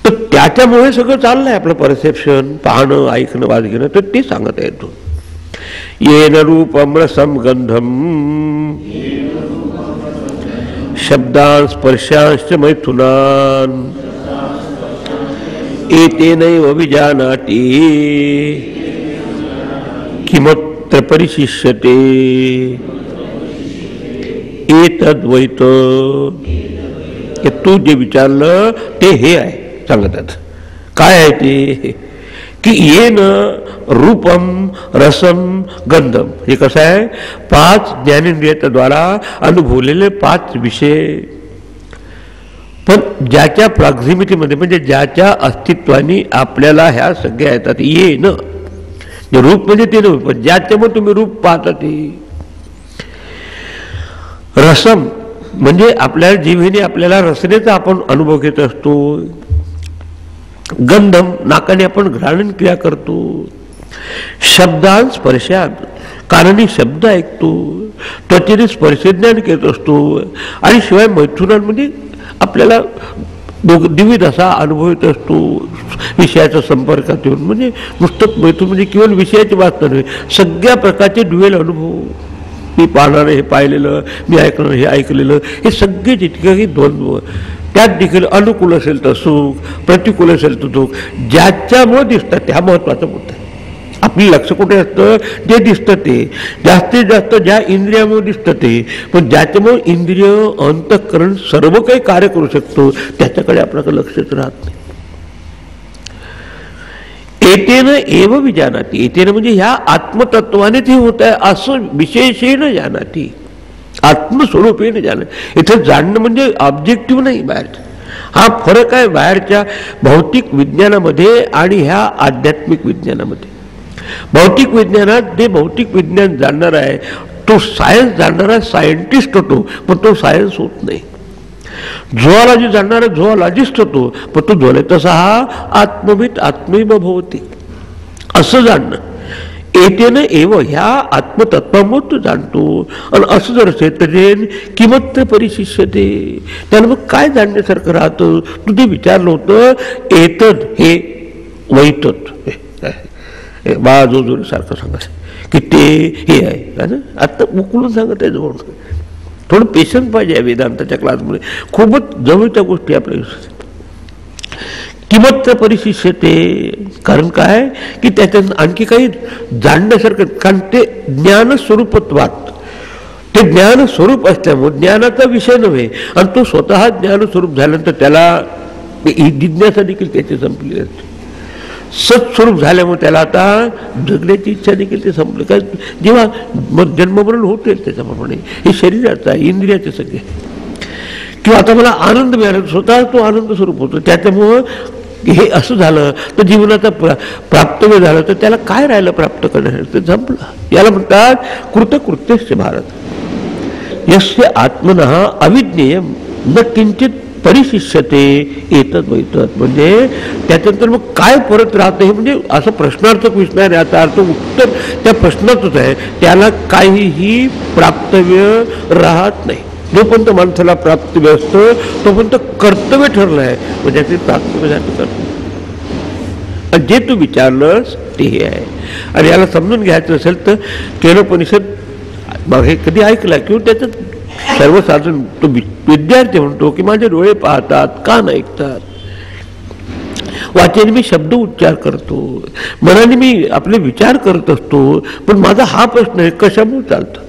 तर त्याच्यामुळे सगळं चाललंय आपलं परसेप्शन, पाहणं, ऐकणं, वाज घेणं. तर ते सांगत आहे तो. येन रूपम रसम गंधम शब्दान स्पर्शांश्च मैथुनान एतेनैव विजानाति किमत्र परिशिष्यते एतद्वैत. तू जे विचारलं ते हे आहे सांगतात. काय आहे ते की येन रूपम रसम गंधम. हे कसं आहे, 5 ज्ञानेंद्रियाच्या द्वारा अनुभवलेले 5 विषय, पण ज्याच्या प्रॉक्झिमिटीमध्ये म्हणजे ज्याच्या अस्तित्वाने आपल्याला ह्या सगळ्या येतात. येन रूप म्हणजे ते नव्हे, पण ज्याच्यामुळे तुम्ही रूप पाहता ते. रसम म्हणजे आपल्या जिभेने आपल्याला रसनेचा आपण अनुभव घेत असतो. गंधम नाकाने आपण घ्राणन क्रिया करतो. शब्दान स्पर्शात कानाने शब्द ऐकतो. त्वचेने स्पर्शज्ञान घेत असतो. आणि शिवाय मैथुनांमध्ये आपल्याला द्विविध असा अनुभव येत असतो विषयाच्या संपर्कात येऊन. म्हणजे नुसतं मैथून म्हणजे केवळ विषयाची बात नव्हे, सगळ्या प्रकारचे ड्युएल अनुभव. मी पाहणारं हे पाहिलेलं, मी ऐकणारं हे ऐकलेलं, हे सगळे जितके द्वंद्व. त्यात देखील अनुकूल असेल तर सुख, प्रतिकूल असेल तर दुःख, ज्याच्यामुळे दिसतात ते. हा महत्वाचा मुद्दा आहे. आपलं लक्ष कुठे असतं, जे दिसतं ते जास्तीत जास्त ज्या इंद्रियामुळे दिसतं ते. पण ज्याच्यामुळे इंद्रिय, अंतःकरण सर्व काही कार्य करू शकतो त्याच्याकडे आपल्याकडे लक्षच राहत नाही. एतेन एव विजानाति. एतेन म्हणजे ह्या आत्मतत्वाने ते होत आहे असं विशेषेण जानाति, आत्मस्वरूपेने जाणं. इथे जाणणं म्हणजे ऑब्जेक्टिव्ह नाही बाहेरचं. हा फरक आहे बाहेरच्या भौतिक विज्ञानामध्ये आणि ह्या आध्यात्मिक विज्ञानामध्ये. भौतिक विज्ञानात जे भौतिक विज्ञान जाणणार आहे तो सायन्स जाणणारा सायंटिस्ट होतो, पण तो सायन्स होत नाही. झुऑलॉजी जाणणारा झुऑलॉजिस्ट होतो, पण तो झुऑलॉजी. तसा हा आत्मविद आत्मैव भवति असं जाणणं. एतेन एव ह्या आत्मतत्वामुळे तो जाणतो. आणि असं जर असेल तर किमत परिशिष्यते, त्याला मग काय जाणण्यासारखं राहतं. तू ते विचारलं होतं एतद हे वैतत बा जो सारखं सांगायचं की ते हे आहे ना. आत्ता उकळून सांगत आहे जवळ. थोडं पेशन्स पाहिजे या वेदांताच्या क्लासमध्ये. खूपच जवळच्या गोष्टी आपल्या किंमत परिशिष्यते. कारण काय की त्याच्यात आणखी काही जाणण्यासारखं, कारण ते ज्ञानस्वरूपत्वात, ते ज्ञानस्वरूप असल्यामुळे ज्ञानाचा विषय नव्हे. आणि तो स्वतः ज्ञानस्वरूप झाल्यानंतर त्याला जिज्ञासा देखील त्याची संपली असते. सत्स्वरूप झाल्यामुळे त्याला आता जगण्याची इच्छा देखील ते संपली. काय जेव्हा मग जन्ममरण होते त्याच्याप्रमाणे हे शरीराचा इंद्रियाचे सगळे, किंवा आता मला आनंद मिळाला स्वतः तो आनंद स्वरूप होतो. त्याच्यामुळं हे असं झालं तर जीवनाचा प्राप्तव्य झालं तर त्याला काय राहिलं प्राप्त करण्यासाठी, ते संपलं. याला म्हणतात कृतकृत्यस्य भारत. यस्य आत्मनः अविज्ञेय न किंचित परिशिष्यते एतद वैतत. म्हणजे त्याच्यानंतर मग काय परत राहतं हे म्हणजे असं प्रश्नार्थक विचार, याचा अर्थ उत्तर त्या प्रश्नातच आहे. त्याला काहीही प्राप्तव्य राहत नाही. जोपर्यंत माणसाला प्राप्तव्य असतं तोपर्यंत कर्तव्य ठरलं आहे, म्हणजे ते प्राप्तव्य झालं कर्तव्य. आणि जे तू विचारलंस ते हे आहे. आणि याला समजून घ्यायचं असेल तर केनोपनिषद मग हे कधी ऐकला किंवा त्याच्यात सर्वसाधारण तो विद्यार्थी म्हणतो की माझे डोळे पाहतात, कान ऐकतात, वाचेने मी शब्द उच्चार करतो, मनाने मी आपले विचार करत असतो. पण माझा हा प्रश्न आहे कशामुळे चालतं.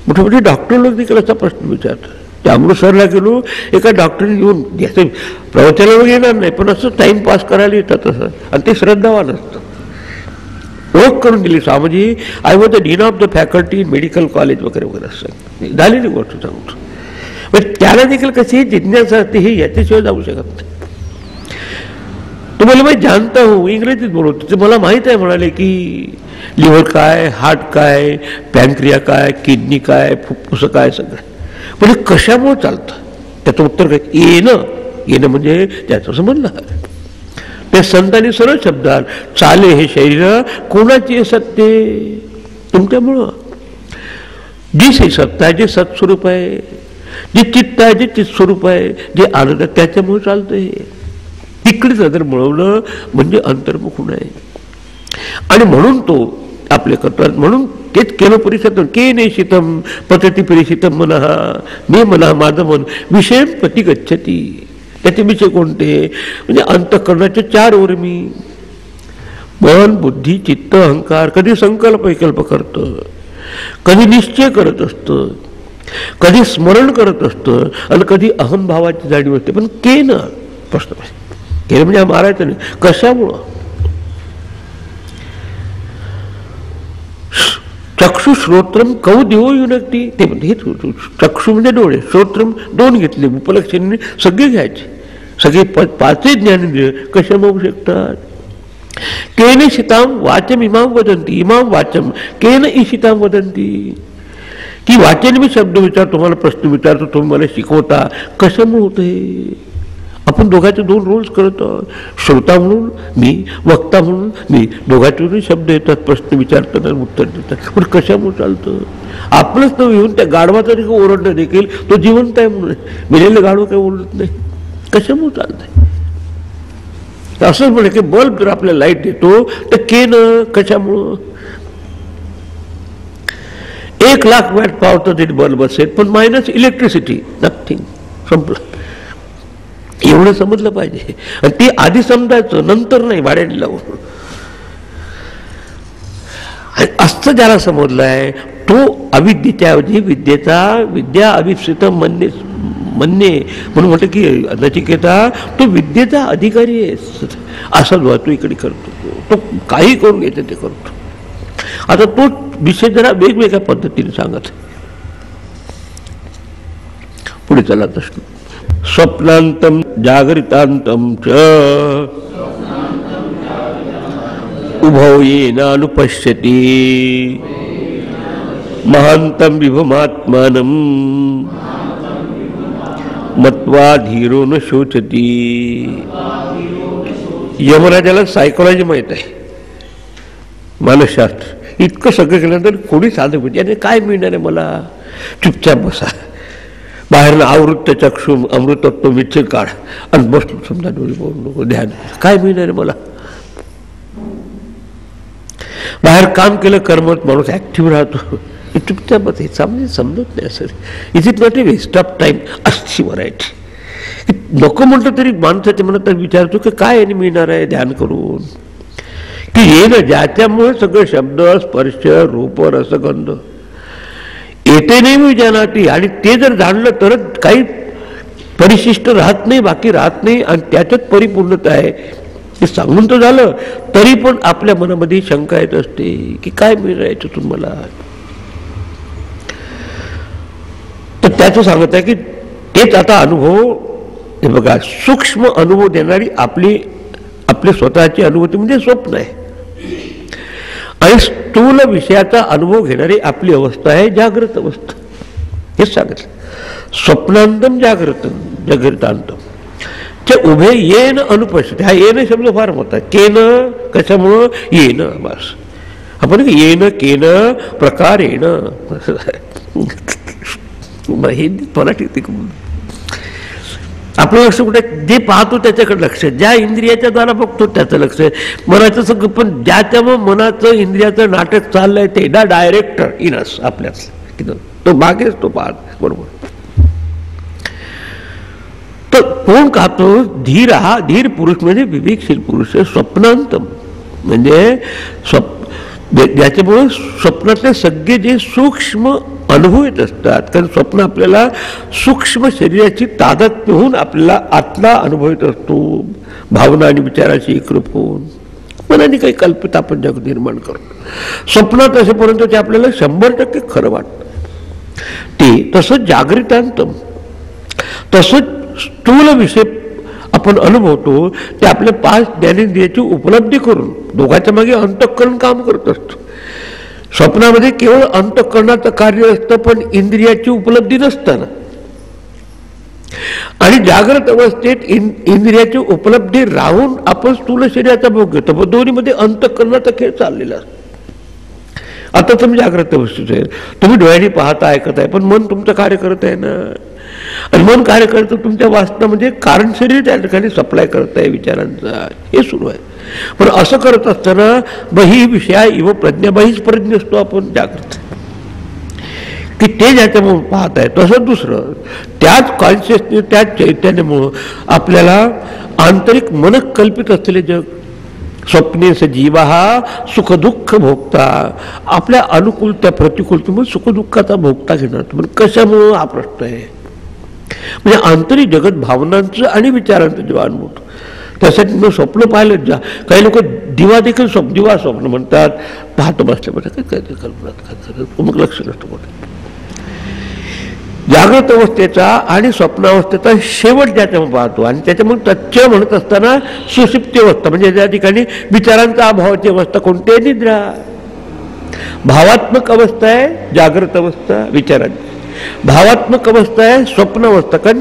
मोठे मोठे डॉक्टर लोक देखील असा प्रश्न विचारतात. त्या अमृतसरला गेलो, एका डॉक्टरने येऊन याचं प्रवचनाला वगैरे येणार नाही पण असं टाइमपास करायला येतात असं. आणि ते श्रद्धावान असतं. ओळख करून दिली Swamiji, I was the dean of the faculty in medical college वगैरे वगैरे असं झालेली गोष्ट सांगतो. पण त्याला देखील कशी जिज्ञासा असते हे याच्याशिवाय जाऊ शकत नाही. तो मला मी जानता हूँ इंग्रजीत बोलवतो. ते मला माहीत आहे म्हणाले की लिव्हर काय, हार्ट काय, पॅनक्रिया काय, किडनी काय, फुफ्फुस काय, सगळं. म्हणजे कशामुळे चालतं त्याचं उत्तर काय, येणं म्हणजे त्याचं समजलं. त्या संतांनी सरळ शब्दात चाले हे शरीर कोणाची सत्य, तुमच्यामुळं. जी सत्ता आहे, जे सत्स्वरूप आहे, जे चित्त आहे, जे चित्स्वरूप आहे, जे आनंद आहे त्याच्यामुळे चालतं. हे तिकडे नजर मिळवणं म्हणजे अंतर्मुख होणं आहे. आणि म्हणून तो आपले करतात. म्हणून तेच केलं परिषद के नेशितम पतती परिषितम मनः, मे मनः माझं मन विषय पती गच्छती. त्याचे विषय कोणते म्हणजे अंतःकरणाचे 4 उर्मी, मन, बुद्धी, चित्त, अहंकार. कधी संकल्प विकल्प करतं, कधी निश्चय करत असतं, कधी स्मरण करत असतं, आणि कधी अहमभावाची जाणीव असते. पण केन प्रश्न केलं म्हणजे मारायचं नाही. कशामुळं. चक्षु श्रोत्रम कौ देव युनक्ती. ते म्हणजे हे चक्षु म्हणजे डोळे, श्रोत्रम 2 घेतले, उपलक्षणे सगळे घ्यायचे. सगळे 5 ज्ञानेंद्रिय कशा होऊ शकतात. केन शिताम वाचम इमाम वदंती, इमाम वाचम केन ईशिताम वदंती. की वाचन मी शब्द विचारतो, तुम्हाला प्रश्न विचारतो, तुम्ही मला शिकवता, कशामुळे होतं हे. आपण दोघांचे 2 रोल्स करतो. श्रोता म्हणून मी, वक्ता म्हणून मी. दोघांचे शब्द येतात, प्रश्न विचारतात, उत्तर देतात. पण कशामुळे चालतं. आपलंच न येऊन त्या गाढवाचा देखील ओरडणं देखील तो जिवंत आहे म्हणून. मेलेलं गाढव काही ओरडत नाही. कशामुळे चालतंय. असंच म्हणे की बल्ब जर आपल्याला लाईट देतो तर केनं कशामुळं. 1,00,000 वॅट पॉवरचा जरी बल्ब असेल पण मायनस इलेक्ट्रिसिटी, नथिंग, संपलं. एवढं समजलं पाहिजे. आणि ते आधी समजायचं, नंतर नाही भाड्याने लावून. असं ज्याला समजलं आहे तो अविद्येच्या ऐवजी विद्या अविस्मृत म्हणणे म्हणून म्हटलं की नचिकेता तो विद्येचा अधिकारी आहे. असा जो तो इकडे करतो, तो काही करून घेतो ते करतो. आता तो विषय जरा वेगवेगळ्या पद्धतीने सांगत. पुढे चला. प्रश्न स्वप्नांतम जागरितांतम च उभौ येनानुपश्यति महांतम विभमात्मानं मत्वा धीरो न शोचती. यमराजाला सायकोलॉजी माहित आहे, मानसशास्त्र. इतकं सगळं केल्यानंतर कोणी साधं म्हणजे याने काय मिळणार आहे मला, चुपचाप बसा, बाहेरनं आवृत्त चक्षु अमृतत्व मिच्छे काढ आणि बसलो समजा, डोळे बोलू नको, ध्यान, काय मिळणार आहे मला. बाहेर काम केलं कर्मत माणूस ऍक्टिव्ह राहतो, चुपचाप बस, समजत नाही असं. Is it not a waste of time अशी व्हरायटी. नको म्हटलं तरी माणसाच्या मनात विचारतो की काय याने मिळणार आहे ध्यान करून, की हे ना ज्याच्यामुळे सगळं शब्द स्पर्श रूप रसगंध येते नाही मी जाणाती, आणि ते जर जाणलं तरच काही परिशिष्ट राहत नाही, बाकी राहत नाही, आणि त्याच्यात परिपूर्णता आहे. हे सांगून तर झालं तरी पण आपल्या मनामध्ये शंका येत असते की काय मिळणार याच्यातून मला. तर त्याचं सांगत आहे की तेच आता अनुभव, हे बघा, सूक्ष्म अनुभव देणारी आपली स्वतःची अनुभूती म्हणजे स्वप्न आहे, आणि स्थूल विषयाचा अनुभव घेणारी आपली अवस्था आहे जागृत अवस्था. हेच सांगितलं, स्वप्नांतम जागृतम जगृतांतम चे उभे येन अनुपस्थित. हा येन शब्द फार मोठा, केन कशामुळं, येन, बस आपण येन केन प्रकारेण, हिंदी मराठी आपलं लक्ष कुठे, जे पाहतो त्याच्याकडे लक्ष, ज्या इंद्रियाच्या द्वारा बघतो त्याचं लक्ष आहे, मनाचं सगळं. पण ज्याच्यामुळे मनाचं इंद्रियाचं नाटक चाललंय ते ना डायरेक्टर इनस आपल्याच, तो मागेच तो पाहत बरोबर. तर कोण खातो, धीर, हा धीर पुरुष म्हणजे विवेकशील पुरुष. स्वप्नांतम म्हणजे ज्याच्यामुळे स्वप्नातले सगळे जे सूक्ष्म अनुभव येत असतात, कारण स्वप्न आपल्याला सूक्ष्म शरीराची तादात्म्य होऊन आपल्याला आतला अनुभव येत असतो, भावना आणि विचाराशी एकरूप होऊन मनाने काही कल्पित आपण जग निर्माण करतो. स्वप्नात असेपर्यंत ते आपल्याला 100% खरं वाटतं. ते तसंच जागृतांतम, तसंच स्थूल विषय आपण अनुभवतो ते आपल्या 5 ज्ञानेंद्रियाची उपलब्धी करून दोघांच्या मागे अंतःकरण काम करत असतो. स्वप्नामध्ये केवळ अंतःकरणाचं कार्य असतं, पण इंद्रियाची उपलब्धी नसताना, आणि जागृत अवस्थेत इंद्रियाची उपलब्धी राहून आपण स्थूल शरीराचा भोग घेतो, पण दोन्हीमध्ये अंतःकरणाचा खेळ चाललेला असतो. आता तुम्ही जागृत अवस्थेत आहे, तुम्ही डोळ्यांनी पाहता ऐकत आहे, पण मन तुमचं कार्य करत आहे ना, आणि मन कार्य करतं तुमच्या वासनामध्ये, कारण शरीर त्या ठिकाणी सप्लाय करत आहे विचारांचा, हे सुरू आहे. पण असं करत असताना बही विषया इव प्रज्ञा, बहीच प्रज्ञ असतो आपण जागृत, की ते ज्याच्यामुळे पाहत आहे. तसं दुसरं त्याच कॉन्शियसनेस, त्याच चैतन्यामुळं आपल्याला आंतरिक मनक कल्पित असलेले जग, स्वप्ने सजीवा हा सुखदुःख भोगता, आपल्या अनुकूलता प्रतिकूलतेमुळे सुखदुःखाचा भोगता घेणार. पण कशामुळं हा प्रश्न आहे. म्हणजे आंतरिक जगत भावनांचं आणि विचारांचं जेव्हा अनुभवतो, त्यासाठी मग स्वप्न पाहिलं जा. काही लोक दिवा देखील दिवा स्वप्न म्हणतात, पाहतो बसल्यामध्ये काय कल्पना, मग लक्ष नसतं. जागृत अवस्थेचा आणि स्वप्नावस्थेचा शेवट ज्याच्यामुळे पाहतो, आणि त्याच्यामुळे तच्च म्हणत असताना सुषुप्ती अवस्था म्हणजे ज्या ठिकाणी विचारांचा अभावाची अवस्था कोणती आहे, निद्रा. भावात्मक अवस्था आहे जागृत अवस्था विचारांची, भावात्मक अवस्था आहे स्वप्न अवस्था, कारण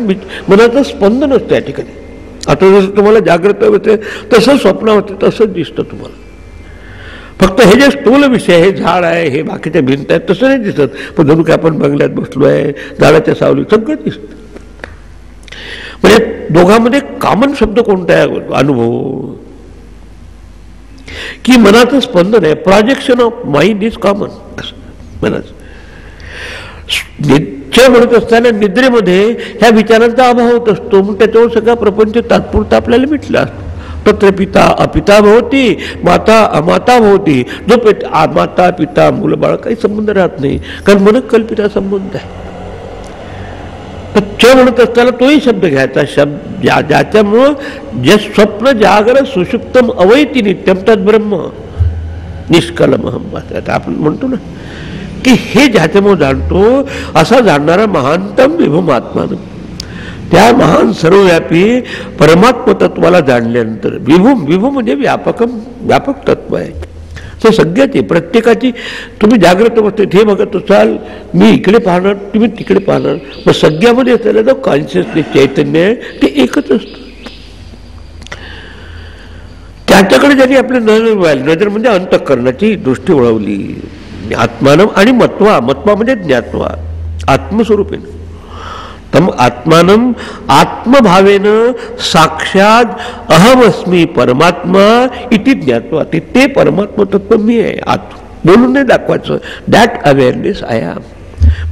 मनाचं स्पंदन असतं या ठिकाणी. आता जसं तुम्हाला जागृत अवस्थेत तसं स्वप्नावस्थेत तसंच दिसतं तुम्हाला. फक्त हे जे स्थूल विषय, हे झाड आहे, हे बाकीच्या भिंत आहेत, तसं नाही दिसत. पण जणू की आपण बंगल्यात बसलो आहे, झाडाच्या सावलीत सगळं दिसतं. म्हणजे दोघांमध्ये कॉमन शब्द कोणता आहे, अनुभव, की मनाचं स्पंदन आहे. Projection of mind is common. मनाचं निश्चय म्हणत असताना निद्रेमध्ये ह्या विचारांचा अभाव होत असतो, मग त्याच्यावर सगळा प्रपंच तात्पुरता आपल्याला मिटला असतो. तत्र पिता अपिता भवती, माता अमाता भवती. जो माता पिता मुलं बाळ काही संबंध राहत नाही, कारण मन कल्पिता संबंध आहे. तर च म्हणत असताना तोही शब्द घ्यायचा, शब्द ज्याच्यामुळं जे स्वप्न जागर सुषुप्तम अवैती नित्यम तद ब्रह्म निष्कलमहम. आता आपण म्हणतो ना की हे ज्याच्यामुळे जाणतो, असा जाणणारा महानतम विभुम आत्मान, त्या महान सर्वव्यापी परमात्म तत्वाला जाणल्यानंतर, विभुम, विभुम म्हणजे व्यापक तत्व आहे. तर सगळ्याची प्रत्येकाची तुम्ही जागृत अवस्थेत हे बघत असाल, मी इकडे पाहणार, तुम्ही तिकडे पाहणार, मग सगळ्यामध्ये असलेलं जो कॉन्शियसनेस चैतन्य आहे ते एकच असतं. त्या त्याच्याकडे ज्यांनी आपली नजर वळली, नजर म्हणजे अंतःकरणाची दृष्टी वळवली, आत्मानं आणि मत्वा, मत्वा म्हणजे ज्ञात्वा, आत्मस्वरूपेन. तर मग आत्मानं आत्मभावेनं साक्षात अहमस्मी परमात्मा इति ज्ञात्वा, ते परमात्मा तत्व मी आहे, बोलून नाही दाखवायचं, दॅट अवेअरनेस आय एम.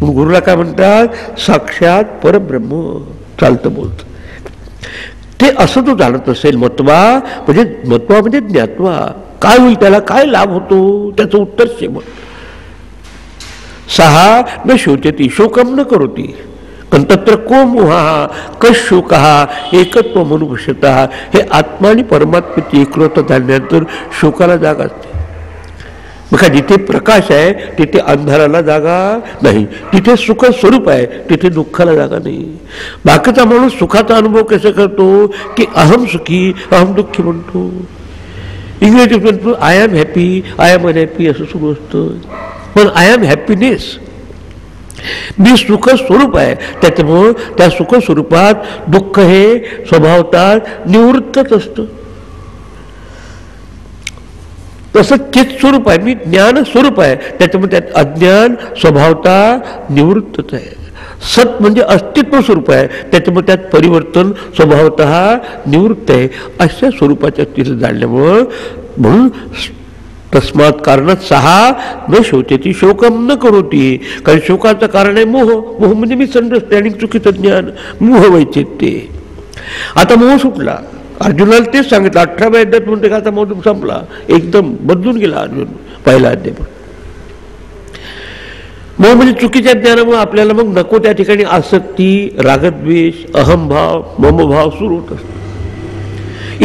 मग गुरुला काय म्हणतात, साक्षात परब्रह्म. चालतं बोलतं ते असं तो जाणत असेल. मत्वा म्हणजे ज्ञात्वा. काय होईल, त्याला काय लाभ होतो, त्याचं उत्तर शेवट. सहा न शोचती, शोकम न करोती, तत्र को मोहा कशोक एकत्व मनुष्यता. हे आत्मा आणि परमात्म्याची एकरूपता झाल्यानंतर शोकाला जागा असते. मग जिथे प्रकाश आहे तिथे अंधाराला जागा नाही, तिथे सुख स्वरूप आहे तिथे दुःखाला जागा नाही. बाकीचा माणूस सुखाचा अनुभव कसा करतो की अहम सुखी अहम दुःखी म्हणतो. इंग्रजीत म्हणतो I am happy I am unhappy असं सुरू असतं. पण आय एम हॅपीनेस, मी सुख स्वरूप आहे, त्याच्यामुळं त्या सुख स्वरूपात दुःख हे स्वभावतात निवृत्तच असतं. तसं चित स्वरूप आहे, मी ज्ञान स्वरूप आहे, त्याच्यामुळे त्यात अज्ञान स्वभावता निवृत्तच आहे. सत म्हणजे अस्तित्व स्वरूप आहे, त्याच्यामुळे त्यात परिवर्तन स्वभावतः निवृत्त आहे. अशा स्वरूपाच्या तिथे जाणल्यामुळं म्हणून तस्मात कारणात सहा न शोचती शोकम न करोती. कारण शोकाचं कारण आहे मोह. मोह म्हणजे मिसअंडरस्टँडिंग, चुकीचं ज्ञान, मोह वैचित्य. आता मोह सुटला. अर्जुनाला तेच सांगितलं 18व्या अध्यायात म्हणते का आता मोह संपला, एकदम बदलून गेला अर्जुन पहिला अध्याय. मोह म्हणजे चुकीच्या ज्ञानामुळे आपल्याला मग नको त्या ठिकाणी आसक्ती, रागद्वेष, अहमभाव, ममभाव सुरू होत असतो.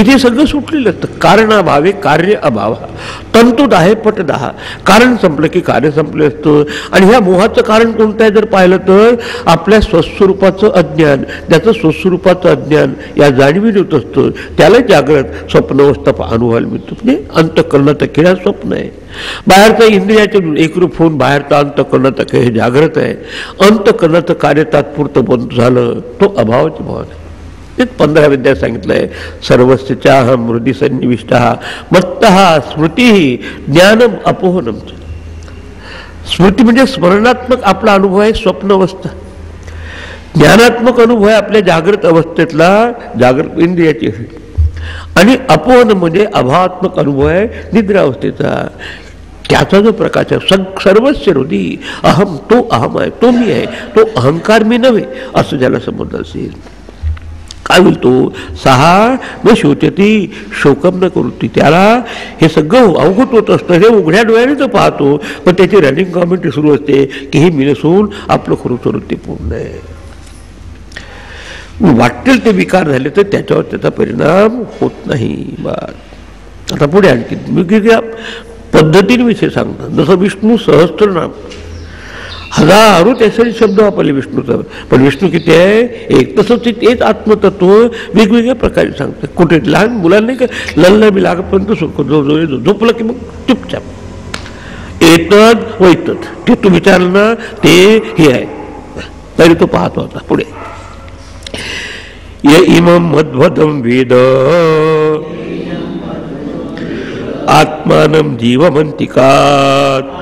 इथे सगळं सुटलेलं असतं. कारणाभावे कार्य अभाव, तंतुत आहे पटदहा. कारण संपलं की कार्य संपलं असतं. आणि ह्या मोहाचं कारण कोणतं आहे जर पाहिलं तर आपल्या स्वस्वरूपाचं अज्ञान. ज्याचं स्वस्वरूपाचं अज्ञान या जाणीवीत होत असतं त्याला जागृत स्वप्नावस्था अनुभवायला मिळतो. म्हणजे अंतःकरणाचा खेळ हा स्वप्न आहे. बाहेरचा इंद्रियाचे एकरूप होऊन बाहेरचा अंतःकरणाचा खेळ हे जागृत आहे. अंतःकरणाचं कार्य तात्पुरतं बंद झालं तो अभावाची भाव आहे. ते 15 विद्या सांगितलंय. सर्वस्य चाहम हृदि सन्निविष्टः मत्तः स्मृती ज्ञानम अपोहनम. स्मृती म्हणजे स्मरणात्मक आपला अनुभव आहे स्वप्नावस्था. ज्ञानात्मक अनुभव आहे आपल्या जागृत अवस्थेतला, जागृत इंद्रियाची. आणि अपोहन म्हणजे अभावात्मक अनुभव आहे निद्रावस्थेचा. त्याचा जो प्रकाश आहे सर्वस्य हृदि अहम, तो अहम आहे, तो मी आहे, तो अहंकार मी नव्हे असं ज्याला समजलं असेल. काय बोलतो सहा न शोचती शोकम न करोती. त्याला हे सगळं अवगत होत असतं. हे उघड्या डोळ्याने तो पाहतो, पण त्याची रनिंग कॉमेंट्री सुरू असते की हे मी नसून आपलं खरं स्वरूप ते पूर्ण आहे. वाटेल ते विकार झाले तर त्याच्यावर त्याचा परिणाम होत नाही. आता पुढे आणखी वेगवेगळ्या पद्धतींविषयी सांगतात. जसं विष्णू सहस्त्रनाम, हजारो त्यासाठी शब्द वापरले विष्णूचा, पण विष्णू किती आहे एक. तसंच तेच आत्मतत्व वेगवेगळ्या प्रकारे सांगतात. कुठे लहान मुलांना नाही का लल्ला बी लागपर्यंत झोपलं की मग चुपचाप येतद वैतद. ते तू विचारलं ना ते हे आहे, तरी तो पाहतो. होता पुढे य इमं मध्वदं वेद आत्मानं जीवमंतिकात्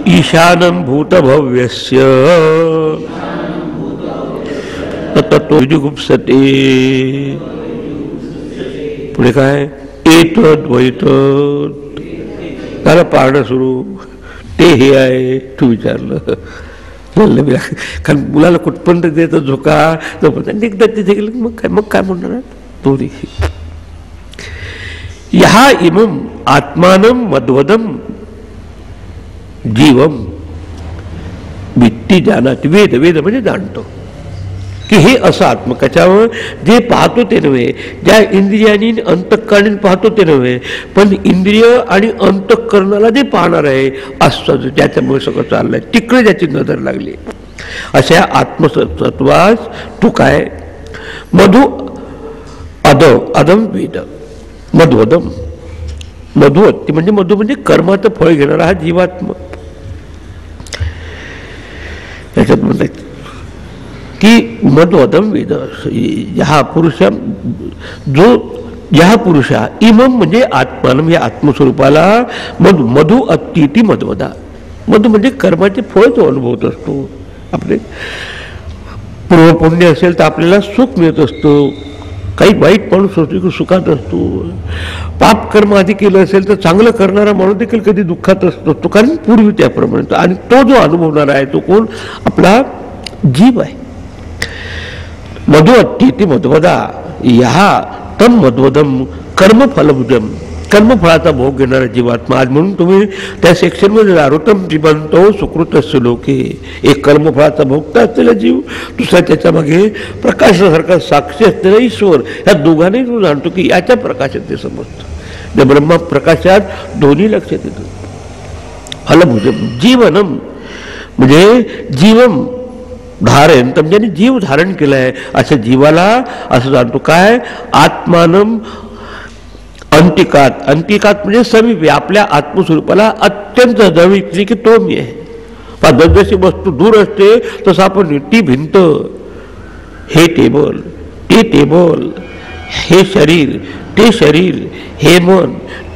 ईशानं भूतभव्यस्य ततो विजुगुप्सते. पुढे काय एतद वैतद, त्याला पाहणं सुरू. ते हे आहे तू विचारलं. कारण मुलाला कुठपर्यंत देतं झोका जोपर्यंत एकदा तिथे गेलं मग काय म्हणणार तो देखील. ह्या इमं आत्मानं मद्वदम जीवम वित्ती जानात. वेद वेद म्हणजे जाणतो की हे असं आत्मकच्यावर जे पाहतो ते नव्हे, ज्या इंद्रियानी अंतःकरणाने पाहतो ते नव्हे, पण इंद्रिय आणि अंतःकरणाला जे पाहणार आहे असं ज्याच्यामुळे सगळं चाललंय तिकडे ज्याची नजर लागली. अशा आत्मतत्वास तू काय मधु अदम वेद मधुवदम. मधुवत्ती म्हणजे मधु म्हणजे कर्माचं फळ घेणारा हा जीवात्मा. त्याच्यात म्हणतात की मधुवदम वेद, हा पुरुष जो या पुरुषा इमम म्हणजे आत्मानम, या आत्मस्वरूपाला मधु मधु अत्तीती मधवदा. मधु म्हणजे कर्माचे फळ तो अनुभवत असतो. आपले पूर्वपुण्य असेल तर आपल्याला सुख मिळत असतं. काही वाईट माणूस असतो की सुखात असतो. पाप कर्म आधी केलं असेल तर चांगलं करणारा माणूस देखील कधी दुःखात असतो. तो कारण पूर्वी त्याप्रमाणे. आणि तो जो अनुभवणारा आहे तो कोण? आपला जीव आहे. मधु अत्तीती मधवदा या तम मधवदम कर्मफलभुजम, कर्मफळाचा भोग घेणारा जीवात्मा. आज म्हणून तुम्ही त्या सेक्शनमध्ये आरोतम जीवंतो सुकृतस्य लोके, एक कर्मफळाचा भोगता असलेला जीव, दुसरा त्याच्या मागे प्रकाशासारखा साक्षी असलेला ईश्वर. या दोघांनी तो जाणतो की याच्या प्रकाशात ते समजतं. त्या ब्रह्मा प्रकाशात दोन्ही लक्षात येतं. फलभुजम जीवनम म्हणजे जीवम धारण, ज्याने जीव धारण केलाय अशा जीवाला असं जाणतो काय? आत्मानम अंतिकात, अंतिकात म्हणजे समीप, आपल्या आत्मस्वरूपाला अत्यंत जवळ की तो मी आहे. जशी वस्तू दूर असते तसं आपण ती भिंत, हे टेबल, ते टेबल, हे शरीर, ते शरीर, हे मन,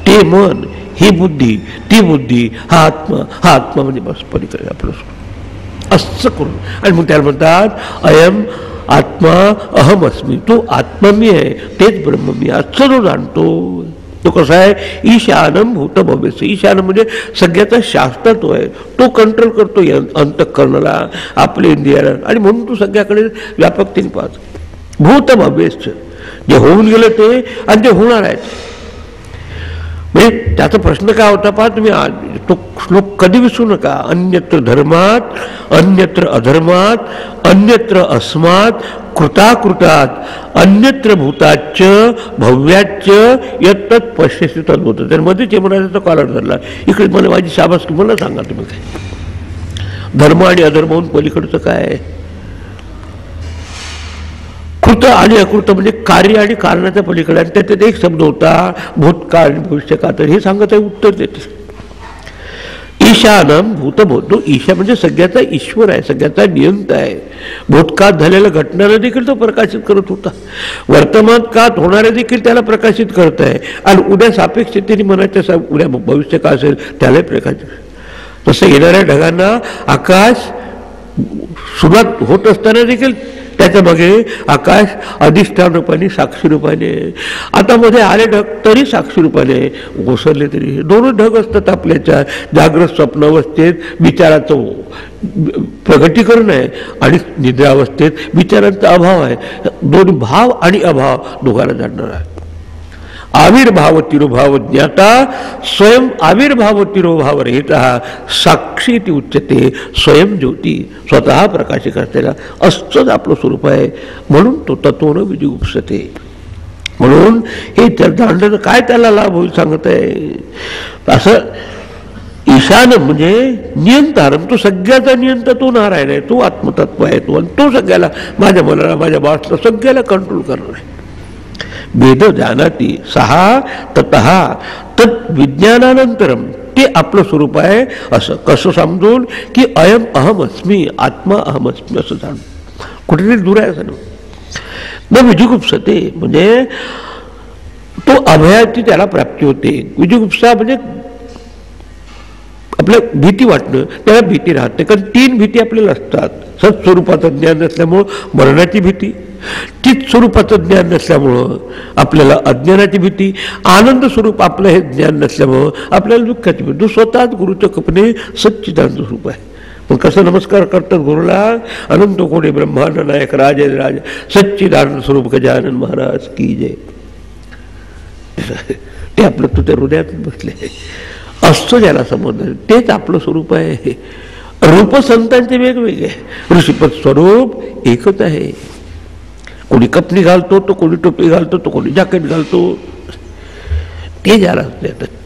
ते मन, ही बुद्धी, ती बुद्धी, हा आत्मा म्हणजे बस पलीकडे आपलं असं करून. आणि मग त्याला म्हणतात अयम आत्मा अहम अस्मी, तो आत्मा मी आहे, तेच ब्रह्म मी, असं जो जाणतो तो कसा आहे? ईशानम भूत भव्यस्य. ईशान म्हणजे सगळ्याचा शास्त्र तो आहे. तो कंट्रोल करतो अंतःकरणाला, आपले इंद्रियाला, आणि म्हणून तो सगळ्याकडे व्यापकतेने पाहतो. भूत भव्यस्य, जे होऊन गेलं ते आणि जे होणार आहेत. म्हणजे त्याचा प्रश्न काय होता पहा तुम्ही, तो श्लोक कधी विसरू नका. अन्यत्र धर्मात, अन्यत्र अधर्मात, अन्यत्र अस्मात, कृताकृतात, अन्यत्र भूताच्च भव्याच्च यत्तत् पश्यसि तद्भूत. त्यामध्ये जे म्हणायचं कॉलर धरला. इकडे मला माझी शाबासकी, मला सांगा तुम्ही काय धर्म आणि अधर्म पलीकडचं काय आहे? कृत आणि अकृत म्हणजे कार्य आणि कारणाच्या पलीकडे. आणि त्याच्यात एक शब्द होता भूतकाळ आणि भविष्यकाळ. तर हे सांगत आहे, उत्तर देते ईशानम भूतभूत. ईशा म्हणजे सगळ्याचा ईश्वर आहे, सगळ्याचा नियंता आहे. भूतकाळात झालेल्या घटनांना देखील तो प्रकाशित करत होता. वर्तमान काळात होणारे देखील त्याला प्रकाशित करत आहे. आणि उद्या सापेक्ष स्थितीने म्हणायचं उद्या भविष्य काळ असेल त्यालाही प्रकाशित. तसं येणाऱ्या ढगांना आकाश सुरुवात होत असताना देखील त्याच्या मागे आकाश अधिष्ठान रूपाने, साक्षी रूपाने, आता मध्ये आले ढग तरी साक्षी रूपाने, घोसरले तरी. दोन ढग असतात आपल्याच्या जागृत स्वप्नावस्थेत विचाराचं प्रगटीकरण आहे आणि निद्रावस्थेत विचारांचा अभाव आहे. दोन भाव आणि अभाव दोघांना जाणणार आहे. आविर्भाव तिरोभाव ज्ञाता स्वयं आविर्भाव तिरोभाव रहिता साक्षी ती उच्चते स्वयं ज्योती. स्वतः प्रकाशित असलेला असंच आपलं स्वरूप आहे. म्हणून तो तत्वन विजुगुप्सते. म्हणून हे जाणण्याचं काय त्याला लाभ होईल सांगत आहे. असं ईशान म्हणजे नियंतारम, तो सगळ्याचा नियंता तो नारायण आहे, तो आत्मतत्व आहे तो. आणि तो सगळ्याला, माझ्या मनाला, माझ्या बाळाला सगळ्याला कंट्रोल करणार आहे. वेद जानाती सहा ततः तत् विज्ञानानंतरम, ते आपलं स्वरूप आहे. असं कसं समजून की अयम अहम अस्मी, आत्मा अहम अस्मी असं जाणून. कुठेतरी दूर आहे असं न विजुगुप्सते म्हणजे तो अभयाची त्याला प्राप्ती होते. विजुगुप्सा म्हणजे आपल्या भीती वाटणं, त्याला भीती राहते. कारण तीन भीती आपल्याला असतात. सत्स्वरूपाचं ज्ञान नसल्यामुळं मरणाची भीती, चित स्वरूपाचं ज्ञान नसल्यामुळं आपल्याला अज्ञानाची भीती, आनंद स्वरूप आपलं हे ज्ञान नसल्यामुळं आपल्याला दुःखाची भीती. स्वतःच गुरुच्या कपने सच्चिदानंद स्वरूप आहे. पण कसं नमस्कार करतात गुरुला? अनंत कोणी ब्रह्मांड नायक राज सच्चिदानंद स्वरूप गजानन महाराज की जय. ते आपलं तुझ्या हृदयात बसले असतं, ज्याला समजलं तेच आपलं स्वरूप आहे. रूप संतांचे वेगवेगळे, ऋषीपद स्वरूप एकच आहे. कोणी कपनी घालतो, तो कोणी टोपी घालतो, तो कोणी जॅकेट घालतो. ते ज्याला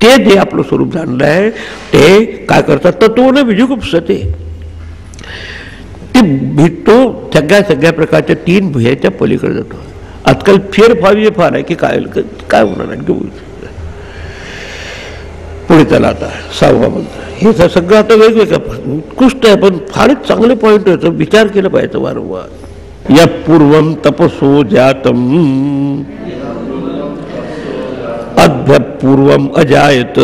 ते जे आपलं स्वरूप जाणलं आहे ते काय करतात? तत्वने विजुगुप्सते. ते भेटतो सगळ्या प्रकारच्या तीन भुयाच्या पलीकडे जातो. आजकाल फेरफावी फार आहे की काय होणार आहे. पुढे चला आता 6वा मंत्र. हे सगळं आता वेगवेगळं उत्कृष्ट आहे, पण फारच चांगले पॉईंट होतं. विचार केला पाहिजे वारंवार. या पूर्वम तपसो जातम अभ्यपूर्वम अजायत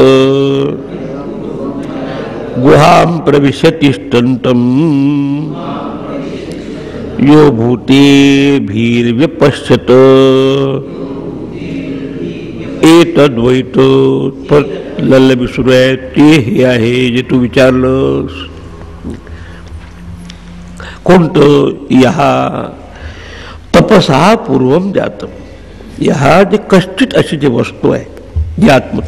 गुहां प्रविश्य तिष्ठन्तम् यो भूतेभिर्व्यपश्यत एतद्वैत पर लल्लबी सुरू आहे ते हे आहे जे तू विचारलंस. कोणतं? यहा तपसा पूर्वम जातम. यहा जे कष्टित अशी जी वस्तू आहे जी आत्म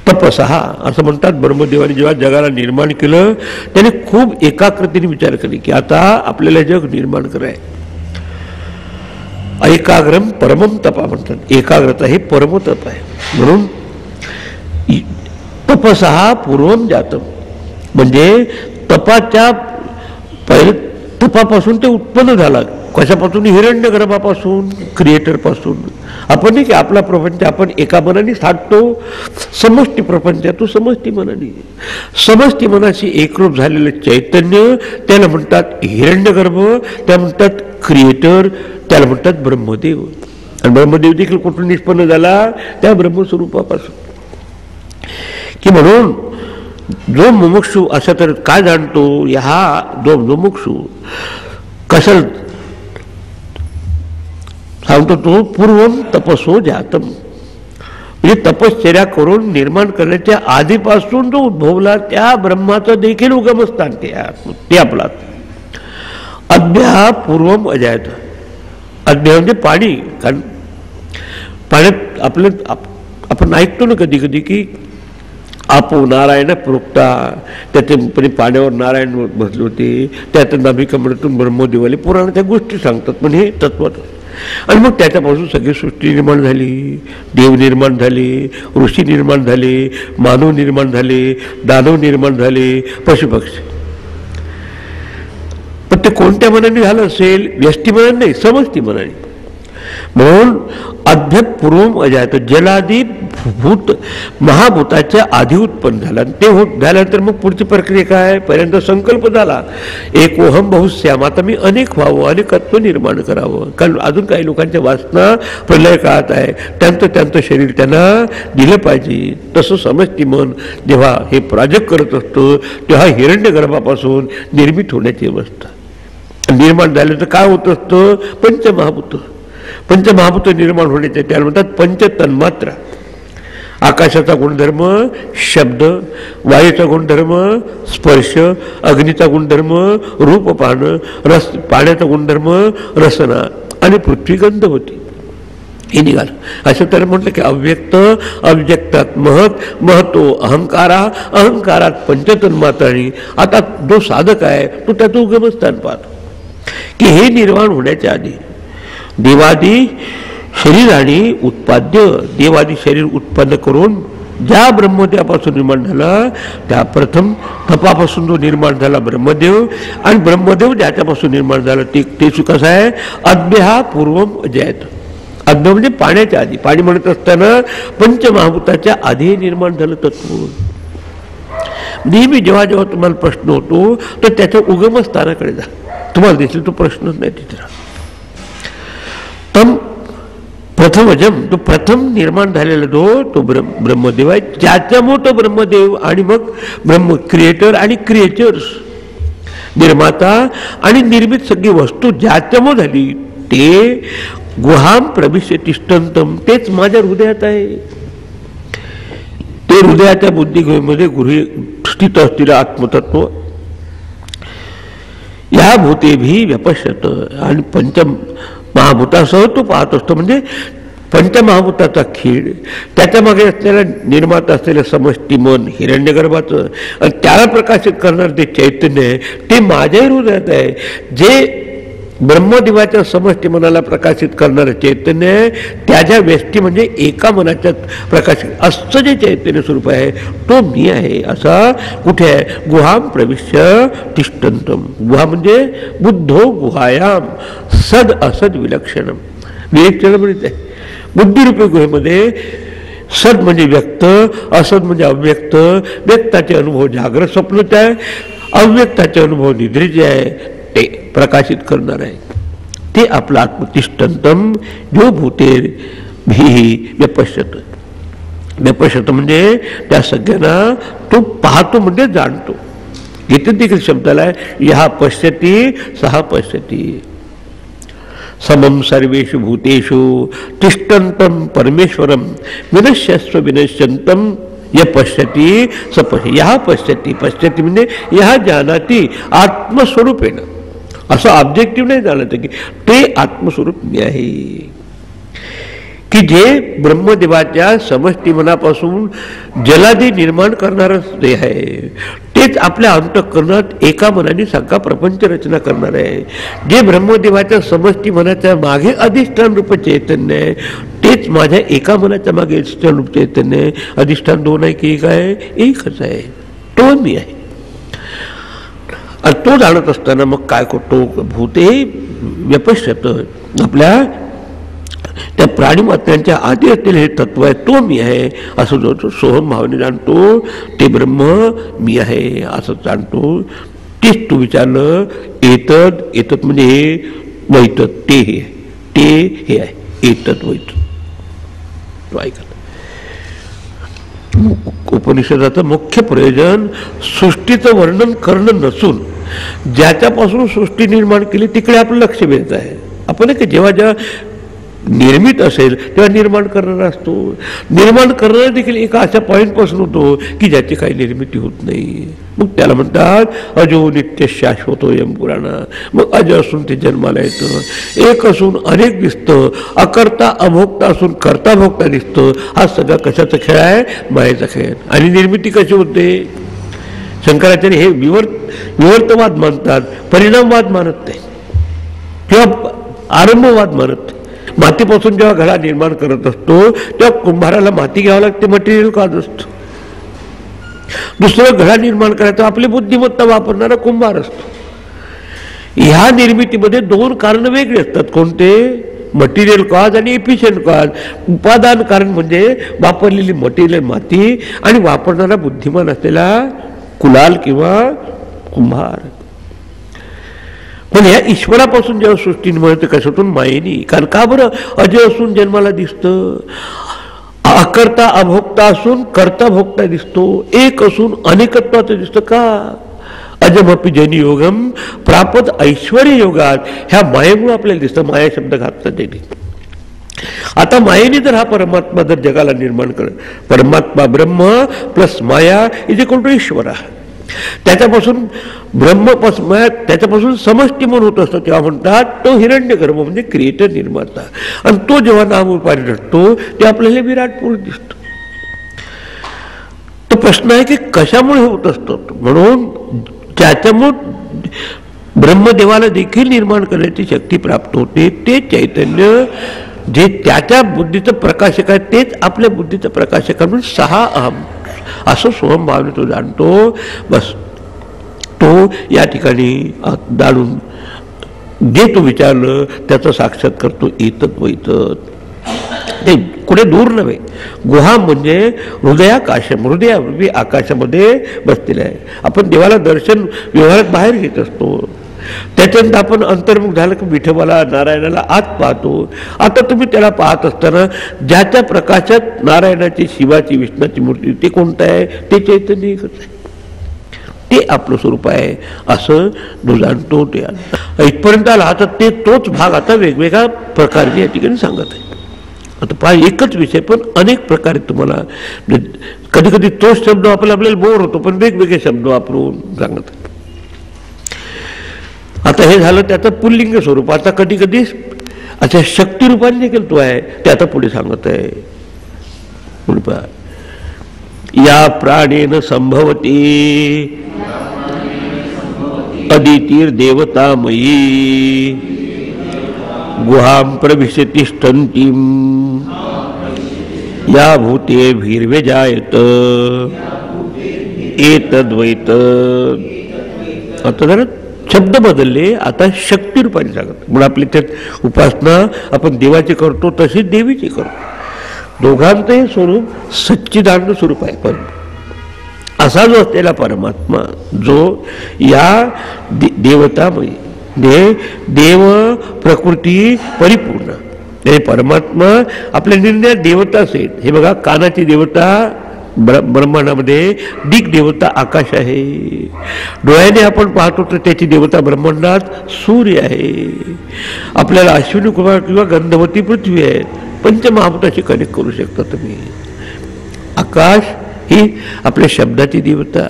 तपसहा असं म्हणतात. ब्रह्मदेवाने जेव्हा जगाला निर्माण केलं त्याने खूप एकाग्रतेने विचार केले की आता आपल्याला जग निर्माण करायचं. एकाग्रम परमम तपा म्हणतात. एकाग्रता हे परमतप आहे. म्हणून तपसहा पूर्वम जातम म्हणजे तपाच्या पहिले तपापासून ते उत्पन्न झाला. कशापासून? हिरण्य गर्भापासून, क्रिएटर पासून. आपण नाही की आपला प्रपंच आपण एका मनाने साधतो. समष्टी प्रपंच तो समष्टी मनाने. समष्टी मनाशी एकरूप झालेलं चैतन्य त्याला म्हणतात हिरण्यगर्भ, त्याला म्हणतात क्रिएटर, त्याला म्हणतात ब्रह्मदेव. आणि ब्रह्मदेव देखील कुठून निष्पन्न झाला? त्या ब्रह्मस्वरूपापासून. की म्हणून जो मुमुक्षु अशा तर काय जाणतो? हा जो मुमुक्षु कसं सांगतो तो पूर्वम तपसो जातम म्हणजे तपश्चर्या करून निर्माण करण्याच्या आधीपासून जो उद्भवला त्या ब्रह्माचं देखील उगमस्थान ते आपला. अद्भ्या पूर्वम अजायत. अद्भ्या म्हणजे पाणी. कारण पाण्यात आपलं आपण ऐकतो ना कधी कधी की आपो नारायण प्रोक्ता, त्याचे पाण्यावर नारायण बसले होते, त्यात नाभिकमळातून ब्रह्मदेवाले पुराणाच्या गोष्टी सांगतात. पण हे तत्व आणि मग त्याच्यापासून सगळी सृष्टी निर्माण झाली. देव निर्माण झाले, ऋषी निर्माण झाले, मानव निर्माण झाले, दानव निर्माण झाले, पशुपक्षी. पण ते कोणत्या मनाने झालं असेल? व्यष्टी मनाने नाही, समष्टी मनाने. म्हणून अभ्यपूर्वम अजायत जलादी भूत महाभूताच्या आधी उत्पन्न झाला. ते झाल्यानंतर मग पुढची प्रक्रिया काय? पहिल्यांदा संकल्प झाला एकोहम बहुश्याम. आता मी अनेक व्हावं, अनेकत्व निर्माण करावं. कारण अजून काही लोकांच्या वासना प्रलय काळात आहे, त्यांचं शरीर त्यांना दिलं पाहिजे. तसं समष्टी मन जेव्हा हे प्राजक्त करत असतं तेव्हा हिरण्यगर्भापासून निर्मित होण्याची अवस्था निर्माण झालं तर काय होत असतं? पंचमहाभूत निर्माण होण्याचे त्याला म्हणतात पंचतन्मात्रा. आकाशाचा गुणधर्म शब्द, वायूचा गुणधर्म स्पर्श, अग्नीचा गुणधर्म रूप पाहणं, पाण्याचा गुणधर्म रसना आणि पृथ्वी गंध होती. हे निघालं. असं त्याला म्हटलं की अव्यक्त, अव्यक्तात महत, महतो अहंकारात पंचतन्मात्राणी. आता जो साधक आहे तो त्याचं उगमस्थान पाहतो की हे निर्माण होण्याच्या आधी देवादी शरीराने उत्पाद्य, देवादी शरीर उत्पन्न करून ज्या ब्रह्मदेवापासून निर्माण झाला त्या प्रथम तपापासून जो निर्माण झाला ब्रह्मदेव, आणि ब्रह्मदेव ज्याच्यापासून निर्माण झाला ते कसं आहे? अद्भ्या पूर्वम अजायत. अद्भ्य म्हणजे पाण्याच्या आधी. पाणी म्हणत असताना पंचमहाभूताच्या आधी निर्माण झालं तत्व. नेहमी जेव्हा जेव्हा तुम्हाला प्रश्न होतो तर त्याच्या उगमस्थानाकडे जा. तुम्हाला दिसेल तो प्रश्नच नाही तिथे. तम प्रथमजम तो प्रथम निर्माण झालेला तो ब्रह्मदेव आहे. ज्याच्यामुळे तो ब्रह्मदेव आणि मग ब्रह्म क्रिएटर आणि क्रिएचर्स निर्माता आणि निर्मित सगळी वस्तू ज्याच्यामुळे झाली ते गुहाम प्रविश्य तिष्ठन्तम. तेच माझ्या हृदयात आहे. ते हृदयाच्या बुद्धिगोमध्ये स्थित असलेलं आत्मतत्व या भूते भी व्यपश्यत. आणि महाभूतासह तो पाहत असतो. म्हणजे पंचमहाभूताचा खेळ, त्याच्या मागे असलेला निर्माता असलेलं समष्टी मन हिरण्यगर्भाचं, आणि त्याला प्रकाशित करणार ते चैतन्य आहे ते माझ्या हृदयात आहे. जे ब्रह्मदेवाच्या समष्टी मनाला प्रकाशित करणारं चैतन्य आहे त्याच्या व्यष्टी म्हणजे एका मनाच्या प्रकाशित असं जे चैतन्य स्वरूप आहे तो मी आहे. असा कुठे आहे? गुहाम प्रविश्य तिष्ठन्तम. गुहा म्हणजे बुद्धो गुहायाम सद असद विलक्षणम. विलक्षण म्हणजे बुद्धिरूपी गुहेमध्ये सद म्हणजे व्यक्त, असद म्हणजे अव्यक्त. व्यक्ताचे अनुभव जागृत स्वप्नच आहे, अव्यक्ताचे अनुभव निद्रेचे आहे. ते प्रकाशित करणार आहे ते आपलं आत्मतिष्ठन्तम जो भूतेर भी व्यपश्यत. व्यपश्यत म्हणजे त्या सगळ्यांना तो पाहतो म्हणजे जाणतो. इथे देखील शब्दाला आहे यहा पश्यती सहा पश्यती. समम सर्वेषु भूतेषु तिष्ठन्तं परमेश्वरम विनश्यस्व विनश्यन्तं य पश्यती स पश्य. यहा पश्यती, पश्यती म्हणजे यहा जानाती आत्मस्वरूपेण. असं ऑब्जेक्टिव्ह नाही जाणत की ते आत्मस्वरूप मी आहे, की जे ब्रह्मदेवाच्या समष्टी मनापासून जलादी निर्माण करणारं ते आहे. तेच आपल्या अंतःकरणात एका मनाने सगळा प्रपंच रचना करणार आहे. जे ब्रह्मदेवाच्या समष्टी मनाच्या मागे अधिष्ठान रूप चैतन्य आहे तेच माझ्या एका मनाच्या मागे अधिष्ठान रूप चैतन्य आहे. अधिष्ठान दोन आहे की एक आहे? एकच आहे. तो मी आहे. आणि तो जाणत असताना मग काय करतो? भूते व्यपश्यत. आपल्या त्या प्राणीमात्रांच्या आधी असलेले हे तत्व आहे तो मी आहे असं जो तो सोहम भावने जाणतो. ते ब्रह्म मी आहे असं जाणतो. तेच तू विचारलं एतद. एतत म्हणजे हे, वैतत ते हे, ते हे आहे. एतत वैतत. तो ऐकत उपनिषदाचं मुख्य प्रयोजन सृष्टीचं वर्णन करणं नसून ज्याच्यापासून सृष्टी निर्माण केली तिकडे आपलं लक्ष वेधत आहे. आपण की जेव्हा जेव्हा निर्मित असेल तेव्हा निर्माण करणारा असतो. निर्माण करणारा देखील एका अशा पॉईंटपासून होतो की ज्याची काही निर्मिती होत नाही. मग त्याला म्हणतात अजो नित्य शाश्वतो यम पुराणा. मग अज असून ते जन्माला येतं. एक असून अनेक दिसतं. अकर्ता अभोक्ता असून कर्ता भोक्ता दिसतं. हा सगळा कशाचा खेळ आहे? मायेचा खेळ. आणि निर्मिती कशी होते? शंकराचार्य हे विवर्तवाद मानतात, परिणामवाद मानत नाही किंवा आरंभवाद मानत नाही. मातीपासून जेव्हा घडा निर्माण करत असतो तेव्हा कुंभाराला माती घ्यावं लागते, मटेरियल काढत असतो. दुसरं घडा निर्माण करायचं आपली बुद्धिमत्ता वापरणारा कुंभार असतो. ह्या निर्मितीमध्ये दोन कारण वेगळे असतात. कोणते? मटेरियल कॉज आणि एफिशियंट कॉज. उपादान कारण म्हणजे वापरलेली मटेरियल माती आणि वापरणारा बुद्धिमान असलेला कुलाल किंवा कुंभार. पण ह्या ईश्वरापासून जेव्हा सृष्टी मिळते कशातून? मायेनी. कारण का बरं? अजय असून जन्माला दिसतं. अकर्ता अभोक्ता असून कर्ता भोक्ता दिसतो. एक असून अनेकत्वाचं दिसतं. का? अजमपि जनी योगम प्रापत ऐश्वर्य योगात. ह्या मायेमुळे आपल्याला दिसतं. माया शब्द घातला त्यांनी. आता मायेने जर हा परमात्मा जर जगाला निर्माण कर, परमात्मा ब्रह्म प्लस माया इज इक्वल टू ईश्वर. त्याच्यापासून त्याच्यापासून समष्टी म्हणून होत असतो तेव्हा म्हणतात तो हिरण्यगर्भ म्हणजे क्रिएटर, निर्माता. आणि तो जेव्हा नामरूपाने नसतो ते आपल्याला विराट पुरुष दिसतो. तो प्रश्न आहे की कशामुळे होत असतो? म्हणून त्याच्यामुळे ब्रह्मदेवाला देखील निर्माण करण्याची शक्ती प्राप्त होते. ते चैतन्य जे त्याच्या बुद्धीचं प्रकाशक आहे तेच आपल्या बुद्धीचं प्रकाशक आहे. म्हणून सहा अहम असं सोहम भावने तो जाणतो. बस तो या ठिकाणी जाणून जे तो विचारलं त्याचं साक्षात्कार तो येतच वैतत. ते कुठे दूर नव्हे. गुहा म्हणजे हृदयारूपी आकाशामध्ये बसलेलं आहे. आपण देवाला दर्शन व्यवहारात बाहेर घेत असतो. त्याच्यानंतर आपण अंतर्मुख झालं की विठोबाला नारायणाला आत पाहतो. आता तुम्ही त्याला पाहत असताना ज्याच्या प्रकाशात नारायणाची, शिवाची, विष्णाची मूर्ती ते कोणतं आहे? ते चैतन्य एकच आहे. ते आपलं स्वरूप आहे असं जो जाणतो. ते इथपर्यंत आला तर ते तोच भाग आता वेगवेगळ्या प्रकारे या ठिकाणी सांगत आहे. आता पहा एकच विषय पण अनेक प्रकारे तुम्हाला कधी कधी तोच शब्द आपल्याला बोर होतो पण वेगवेगळे शब्द वापरून सांगत आहे. आता हे झालं त्याचं पुल्लिंग स्वरूप. आता कधी कधी अच्छा शक्ती रूपाने देखील तो आहे ते आता पुढे सांगत आहे. या प्राणेन संभवती अदितीर देवतामयी गुहां प्रविश्य तिष्ठन्तीं या भूते भीर्व्यजायत एतद्वैत. आता जरा शब्द बदलले. आता शक्ती रूपाने सांगत. म्हणून आपली त्यात उपासना आपण देवाची करतो तशीच देवीची करतो. दोघांचंही स्वरूप सच्चिदानंद स्वरूप आहे. पण असा जो असलेला परमात्मा जो या देवतामयी देव प्रकृती परिपूर्ण हे परमात्मा आपल्या निर्णयात देवताच आहेत. हे बघा, कानाची देवता ब्रह्मांडामध्ये दिग देवता आकाश आहे. डोळ्याने आपण पाहतो तर त्याची देवता ब्रह्मांडात सूर्य आहे. आपल्याला अश्विनी कुमार किंवा गंधवती पृथ्वी आहे. पंचमहाभूताशी कनेक्ट करू शकता तुम्ही. आकाश ही आपल्या शब्दाची देवता,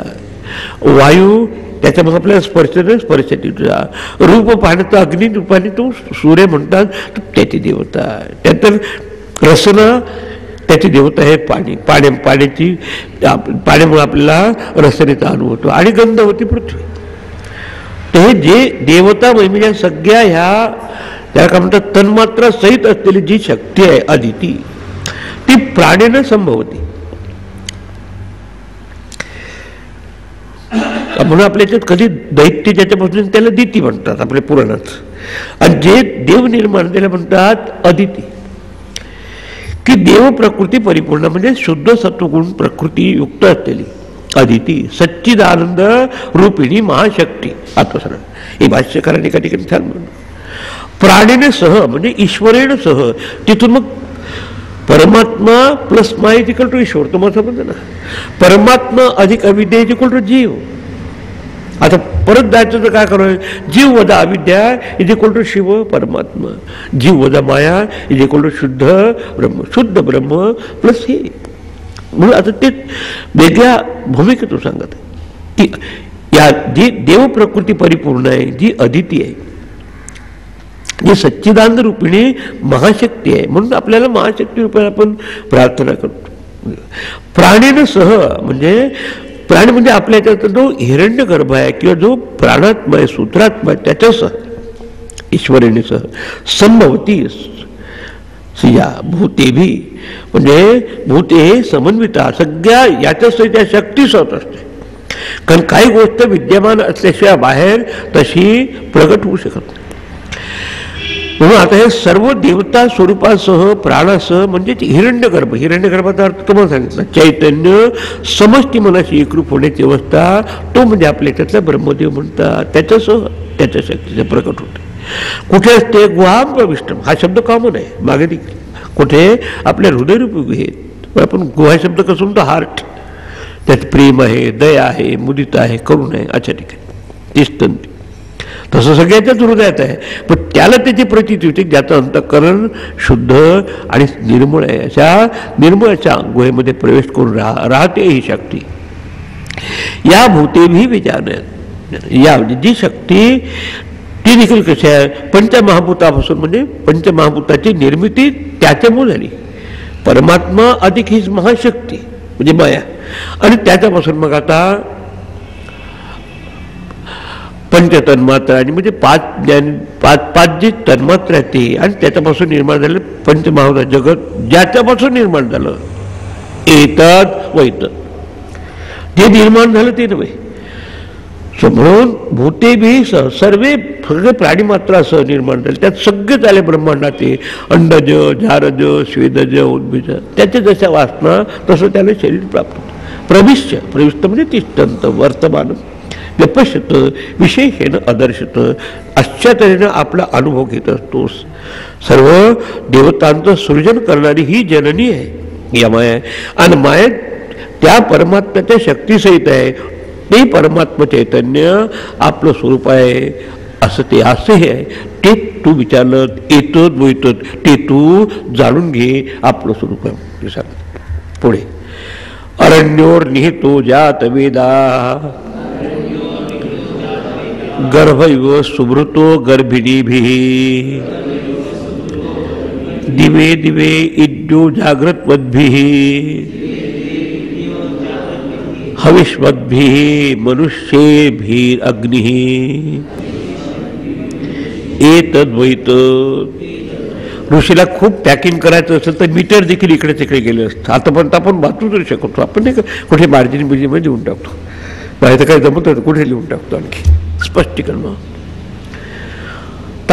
वायू त्याच्या मग आपल्याला स्पर्शाची रूप पाहण्याचा अग्नी रूपाने तो सूर्य म्हणतात त्याची देवता. त्यानंतर रसना त्याची देवता आहे पाणी. पाण्यामुळे आपल्याला रसनेचा अनुभव होतो. आणि गंधवती पृथ्वी. तर हे जे देवता महिमेच्या सगळ्या ह्या त्याला काय म्हणतात तन्मात्रा सहित असलेली जी शक्ती आहे अदिती, ती प्राण्यानं संभवती. म्हणून आपल्या याच्यात कधी दैत्य ज्याच्यापासून त्याला दिती म्हणतात आपल्या पुराणात. आणि जे देव निर्माण त्याला म्हणतात अदिती. की देव प्रकृती परिपूर्ण म्हणजे शुद्ध सत्वगुण प्रकृती युक्त असलेली अदिती सच्चिदानंद रूपिणी महाशक्ती आत्मस्वरूप. हे भाष्यकाराने एका ठिकाणी छान म्हणून प्राणीने सह म्हणजे ईश्वरेण सह. तिथून मग परमात्मा प्लस माय इज इक्वल टू ईश्वर. तुम्हाला समजलं ना. परमात्मा अधिक अविद्या इज इक्वल टू जीव. आता परत जायचं तर काय करायचं, जीव वजा अविद्या इज इक्वल टू शिव परमात्मा. जीव वजा माया इज इक्वल टू शुद्ध ब्रह्म. शुद्ध ब्रह्म प्लस हे. म्हणून आता ते वेगळ्या भूमिकेतून सांगत आहे की या जी देव प्रकृती परिपूर्ण आहे, जी अदिती आहे, जी सच्चिदानंद रूपिणी महाशक्ती आहे. म्हणून आपल्याला महाशक्ती रूपाने आपण प्रार्थना करतो. प्राणीनं सह म्हणजे प्राणी म्हणजे आपल्या याच्यात जो हिरण्यगर्भ आहे किंवा जो प्राणात्मा आहे सूत्रात्मा आहे त्याच्यासह ईश्वरेणीसह संभवती या भूते भी म्हणजे भूते समन्विता सगळ्या याच्यासह त्या शक्तीसह असते. कारण काही गोष्ट विद्यमान असल्याशिवाय बाहेर तशी प्रगट होऊ शकत नाही. म्हणून आता हे सर्व देवता स्वरूपासह प्राणासह म्हणजे हिरण्यगर्भ. हिरण्यगर्भाचा अर्थ तुम्हाला सांगितलं चैतन्य समष्टी मनाशी एकरूप होण्याची अवस्था, तो म्हणजे आपल्या याच्यातला ब्रह्मदेव म्हणतात. त्याच्यासह त्याच्या शक्तीचे प्रकट होते. कुठे असते गुहाम प्रविष्टम हा शब्द कॉमन आहे मागे देखील. कुठे आपल्या हृदयरूपी गुहेत. आपण गुहा शब्द कसं म्हणतो हार्ट. त्यात प्रेम आहे, दया आहे, मुदिता आहे, करुणा आहे अशा ठिकाणी तिष्ठन्ति. तसं सगळ्याच्याच हृदयात आहे. पण त्याला त्याची प्रतीती होती ज्याचं अंतःकरण शुद्ध आणि निर्मळ आहे. अशा निर्मळाच्या गुहेमध्ये प्रवेश करून राहते ही शक्ती. या भूते भी विचार या जी शक्ती ती देखील कशी आहे पंचमहाभूतापासून म्हणजे पंचमहाभूताची निर्मिती त्याच्यामुळे झाली. परमात्मा अधिक हीच महाशक्ती म्हणजे माया आणि त्याच्यापासून मग आता पंचतन्मात्रा आणि म्हणजे पाच जी तन्मात्रा आहे ती आणि त्याच्यापासून निर्माण झालं पंचमहाभूत जगत ज्याच्यापासून निर्माण झालं एतद वैतद जे निर्माण झालं ते नव्हे. म्हणून भूते भी सर्वे सगळे प्राणीमात्रासह निर्माण झाले. त्यात सगळेच आले ब्रह्मांडाचे अंडज झारज स्वेदज उद्भिज त्याच्या जशा वासना तसं त्याला शरीर प्राप्त होतं. प्रविष्ट म्हणजे तिष्ठन्त वर्तमान व्यपश्यत विशेषेण अदर्शत अशा तऱ्हेनं आपला अनुभव घेत असतोस. सर्व देवतांचं सृजन करणारी ही जननी आहे या माया. आणि माया त्या परमात्म्याच्या शक्तीसहित आहे. ते परमात्मा चैतन्य आपलं स्वरूप आहे असं ते असं हे आहे. ते तू विचारलं येतत बोलतत ते तू जाणून घे आपलं स्वरूप आहे. सांग पुढे अरण्योर निहितो जात वेदा गर्भैव सुभृतो गर्भिणीभिः दिवे दिवे इद्यो जाग्रतवद्भिः हविष्वद्भिः मनुष्येभिः अग्निः एतद्वैतद. ऋषीला खूप पॅकिंग करायचं असेल तर मीटर देखील इकडे तिकडे गेले असतं. आतापर्यंत आपण वाचू तरी शकतो. आपण नाही का कुठे मार्जिन बिर्जिनमध्ये लिहून टाकतो. नाही तर काही जमत होतं कुठे लिहून टाकतो आणखी स्पष्टीकरण.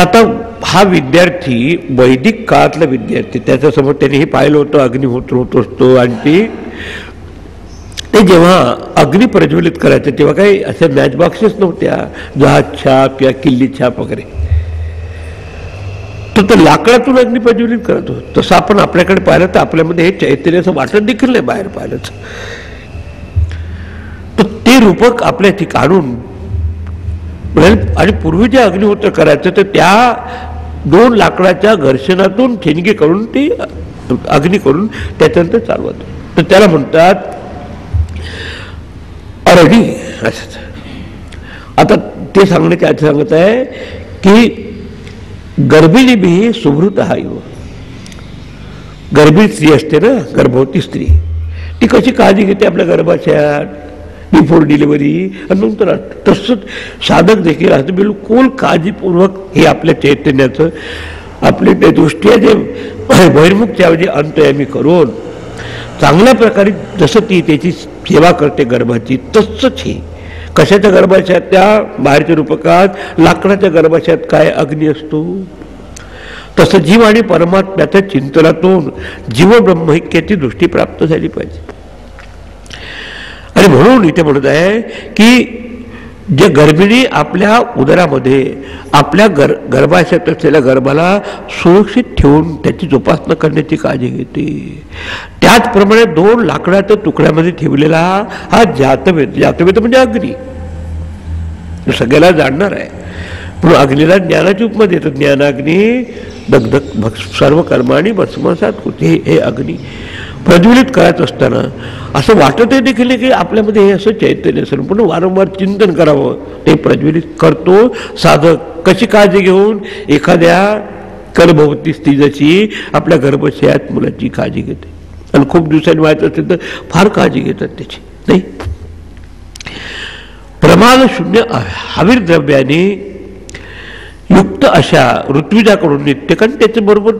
आता हा विद्यार्थी वैदिक काळातला विद्यार्थी त्याच्यासमोर त्याने हे पाहिलं होतं अग्निहोत्र होत असतो. आणि ते जेव्हा अग्नी प्रज्वलित करायचं तेव्हा काही अशा मॅच बॉक्सेस नव्हत्या जहाज छाप किंवा किल्ली छाप वगैरे. तर लाकडातून अग्नी प्रज्वलित करतो. तसं आपण आपल्याकडे पाहिलं तर आपल्यामध्ये हे चैतन्य असं वाटत देखील नाही बाहेर पाहिलं तर ते रूपक आपल्या ठिकाणून. आणि पूर्वी जे अग्निहोत्र करायचं तर त्या 2 लाकडाच्या घर्षणातून ठेणगी करून ती अग्नी करून त्याच्यानंतर चालवत. तर त्याला म्हणतात अरणी असं. आता ते सांगण्याचे अर्थ सांगत आहे की गर्भिणी भी सुभृत हायव. गर्भिणी स्त्री असते ना, गर्भवती स्त्री, ती कशी काळजी घेते आपल्या गर्भाच्या बिफोर डिलिव्हरी आणि नंतर. तसंच साधक देखील असं बिलकुल काळजीपूर्वक हे आपल्या चैतन्याचं आपले ते दृष्ट्या जे बहिर्मुखच्या जे अंतयामी करून चांगल्या प्रकारे जसं ती त्याची सेवा करते गर्भाची, तसंच हे कशाच्या गर्भाशयात, त्या बाहेरच्या रूपकात लाकडाच्या गर्भाशयात काय अग्नी असतो, तसं जीव आणि परमात्म्याच्या चिंतनातून जीव ब्रह्मैक्याची दृष्टी प्राप्त झाली पाहिजे. आणि म्हणून इथे म्हणत आहे की जे गर्भिणी आपल्या उदरामध्ये आपल्या गर्भाशयात असलेल्या गर्भाला सुरक्षित ठेवून त्याची जोपासना करण्याची काळजी घेते, त्याचप्रमाणे 2 लाकडाच्या तुकड्यामध्ये ठेवलेला हा जातवेद. जातवेद म्हणजे अग्नी, सगळ्याला जाणणार आहे. पण अग्नीला ज्ञानाची उपमा देतो. ज्ञानाग्नी दगदग सर्व कर्माणी भस्मसात होते. हे अग्नी प्रज्वलित करायचं असताना असं वाटत आहे देखील की आपल्यामध्ये हे असं चैतन्य असेल, पण वारंवार चिंतन करावं. ते प्रज्वलित करतो साधक. कशी काळजी घेऊन? एखाद्या गर्भवती स्त्री जशी आपल्या गर्भाशयात मुलाची काळजी घेते आणि खूप दिवसांनी व्हायचं असेल तर फार काळजी घेतात त्याची, नाही. प्रमाद शून्य हवीर द्रव्याने युक्त अशा ऋत्विजाकडून नित्य, कारण त्याच्या बरोबर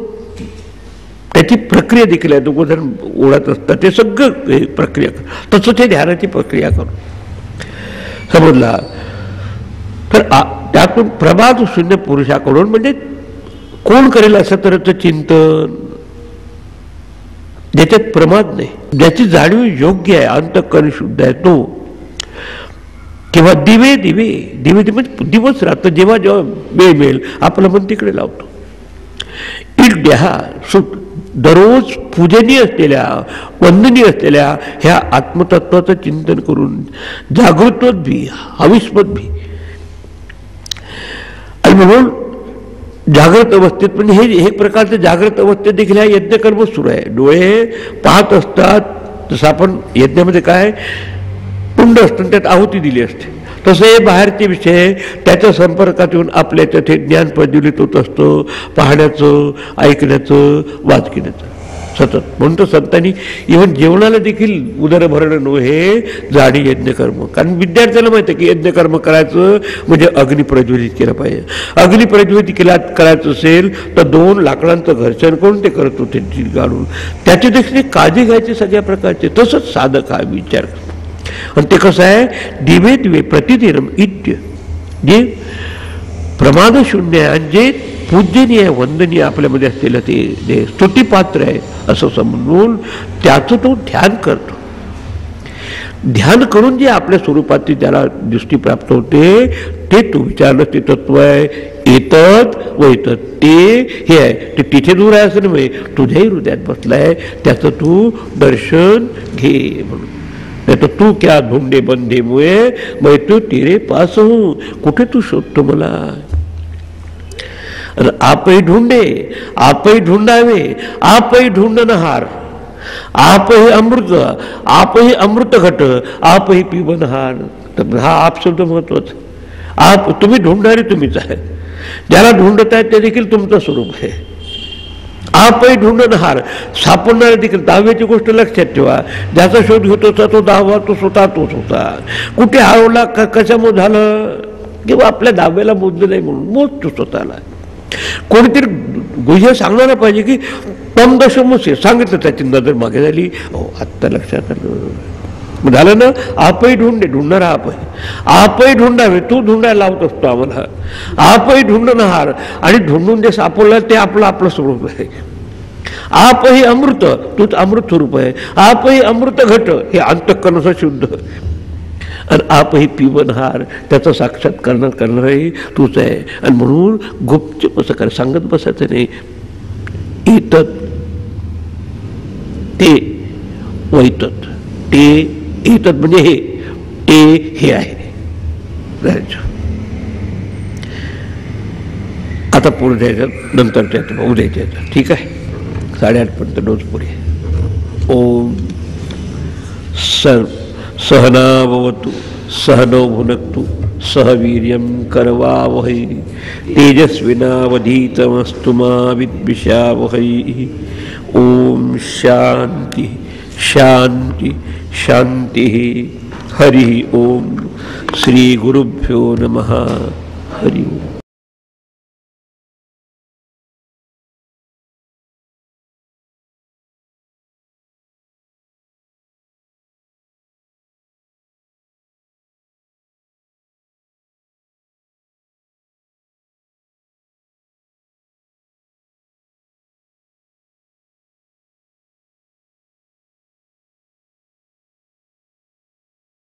त्याची प्रक्रिया देखील आहे. दोघं जण ओढत असतात, ते सगळं प्रक्रिया तसं ते ध्यानाची प्रक्रिया करून समजला तर त्यातून प्रमाद शून्य पुरुषाकडून, म्हणजे कोण करेल असं तरचं चिंतन ज्याच्यात प्रमाद नाही, ज्याची जाणीव योग्य आहे, अंतःकरण शुद्ध आहे तो. किंवा दिवे दिवे दिवे दिवे दिवस राहतं, जेव्हा जेव्हा वेळ मिळेल आपलं मन तिकडे लावतो. इड्या दररोज पूजनीय असलेल्या वंदनीय असलेल्या ह्या आत्मतत्वाचं चिंतन करून जागृतोत भी अविस्मत भी. आणि म्हणून जागृत अवस्थेत म्हणजे हे एक प्रकारचं जागृत अवस्थेत देखील हा यज्ञकर्म सुरू आहे. डोळे पाहत असतात, तसं आपण यज्ञामध्ये काय कुंड असतं त्यात आहुती दिली असते, तसं हे बाहेरचे विषय त्याच्या संपर्कात येऊन आपल्या ते ज्ञान प्रज्वलित होत असतं, पाहण्याचं, ऐकण्याचं, वाचण्याचं सतत. म्हणून तर संतांनी इव्हन जेवणाला देखील उदर भरणं नो हे जाडी यज्ञकर्म. कारण विद्यार्थ्याला माहिती आहे की यज्ञकर्म करायचं म्हणजे अग्नी प्रज्वलित केलं पाहिजे. अग्नी प्रज्वलित करायचं असेल तर 2 लाकडांचं घर्षण करून ते करत होते गाडून, त्याची देखील काळजी घ्यायची सगळ्या प्रकारचे. तसंच साधक हा विचार. आणि ते कसं आहे, दिवे दिवे प्रतिदिनम इत्य, जे प्रमाद शून्य आहे आणि जे पूजनीय वंदनीय आपल्यामध्ये असलेलं ते जे स्तुतीपात्र आहे असं समजून त्याचं तो ध्यान करतो. ध्यान करून जे आपल्या स्वरूपाची ज्याला दृष्टी प्राप्त होते ते तू विचारलं ते तत्व आहे. येतत व येतत ते हे आहे, ते तिथे दूर आहे असं नाही, तुझ्याही हृदयात बसलाय, त्याचं तू दर्शन घे म्हणून. नाही तर तू क्या ढूंढे बंधे मुळे मैं तू तेरे पास हूं, कुठे तू शोधतो मला. आपही ढूंढे आपही ढूंढावे, आपही ढूंढनहार, आपही अमृत, आपही अमृत घट, आपही पिबनहार. तर हा आप शब्द महत्वाचा. आप तुम्ही ढूंढणारे तुम्हीच आहे, ज्याला ढूंढत आहेत ते देखील तुमचं स्वरूप आहे. आपही ढूंढनहार, सापडणारे देखील. 10वीची गोष्ट लक्षात ठेवा, ज्याचा शोध घेत होता तो 10वा तो स्वतः तोच होता. कुठे हरवला, कशामुळे झालं, किंवा आपल्या 10व्याला मोजलं नाही म्हणून मोज तो स्वतःला. कोणीतरी गुह्य सांगणारा पाहिजे की तम दशमसे सांगितलं, त्याची नजर मागे झाली, हो आत्ता लक्षात आलं, झालं ना. आपही ढूंढे, ढूंढणारा आपही ढूंढावे, तू ढूंढायला लावत असतो आम्हाला. आपही ढूंढनहार, आणि ढूंढून जे सापडलं ते आपलं स्वरूप आहे. आपही अमृत, तूच अमृत स्वरूप आहे. आपही अमृत घट, हे अंतःकरणाचं शुद्ध. आणि आपही पिवनहार त्याचा साक्षात्कार करणारही तूच आहे. आणि म्हणून गुपचूप असं कर, सांगत बसायचं नाही. येतात ते वैतात, ते येतात म्हणजे हे आहे. आता पुढे द्यायचं, नंतर द्यायचं, उद्या द्यायचं. ठीक आहे. 8:30 पर्यंत डोस पुढे. ओम सहनावतु सहनौ भुनक्तु सह वीर्यं करवावहै तेजस्विनावधीतमस्तु मा विद्विषावहै. ओम शांति शांति शांति. हरि ओम. श्री गुरुभ्यो नमः. हरि ओम.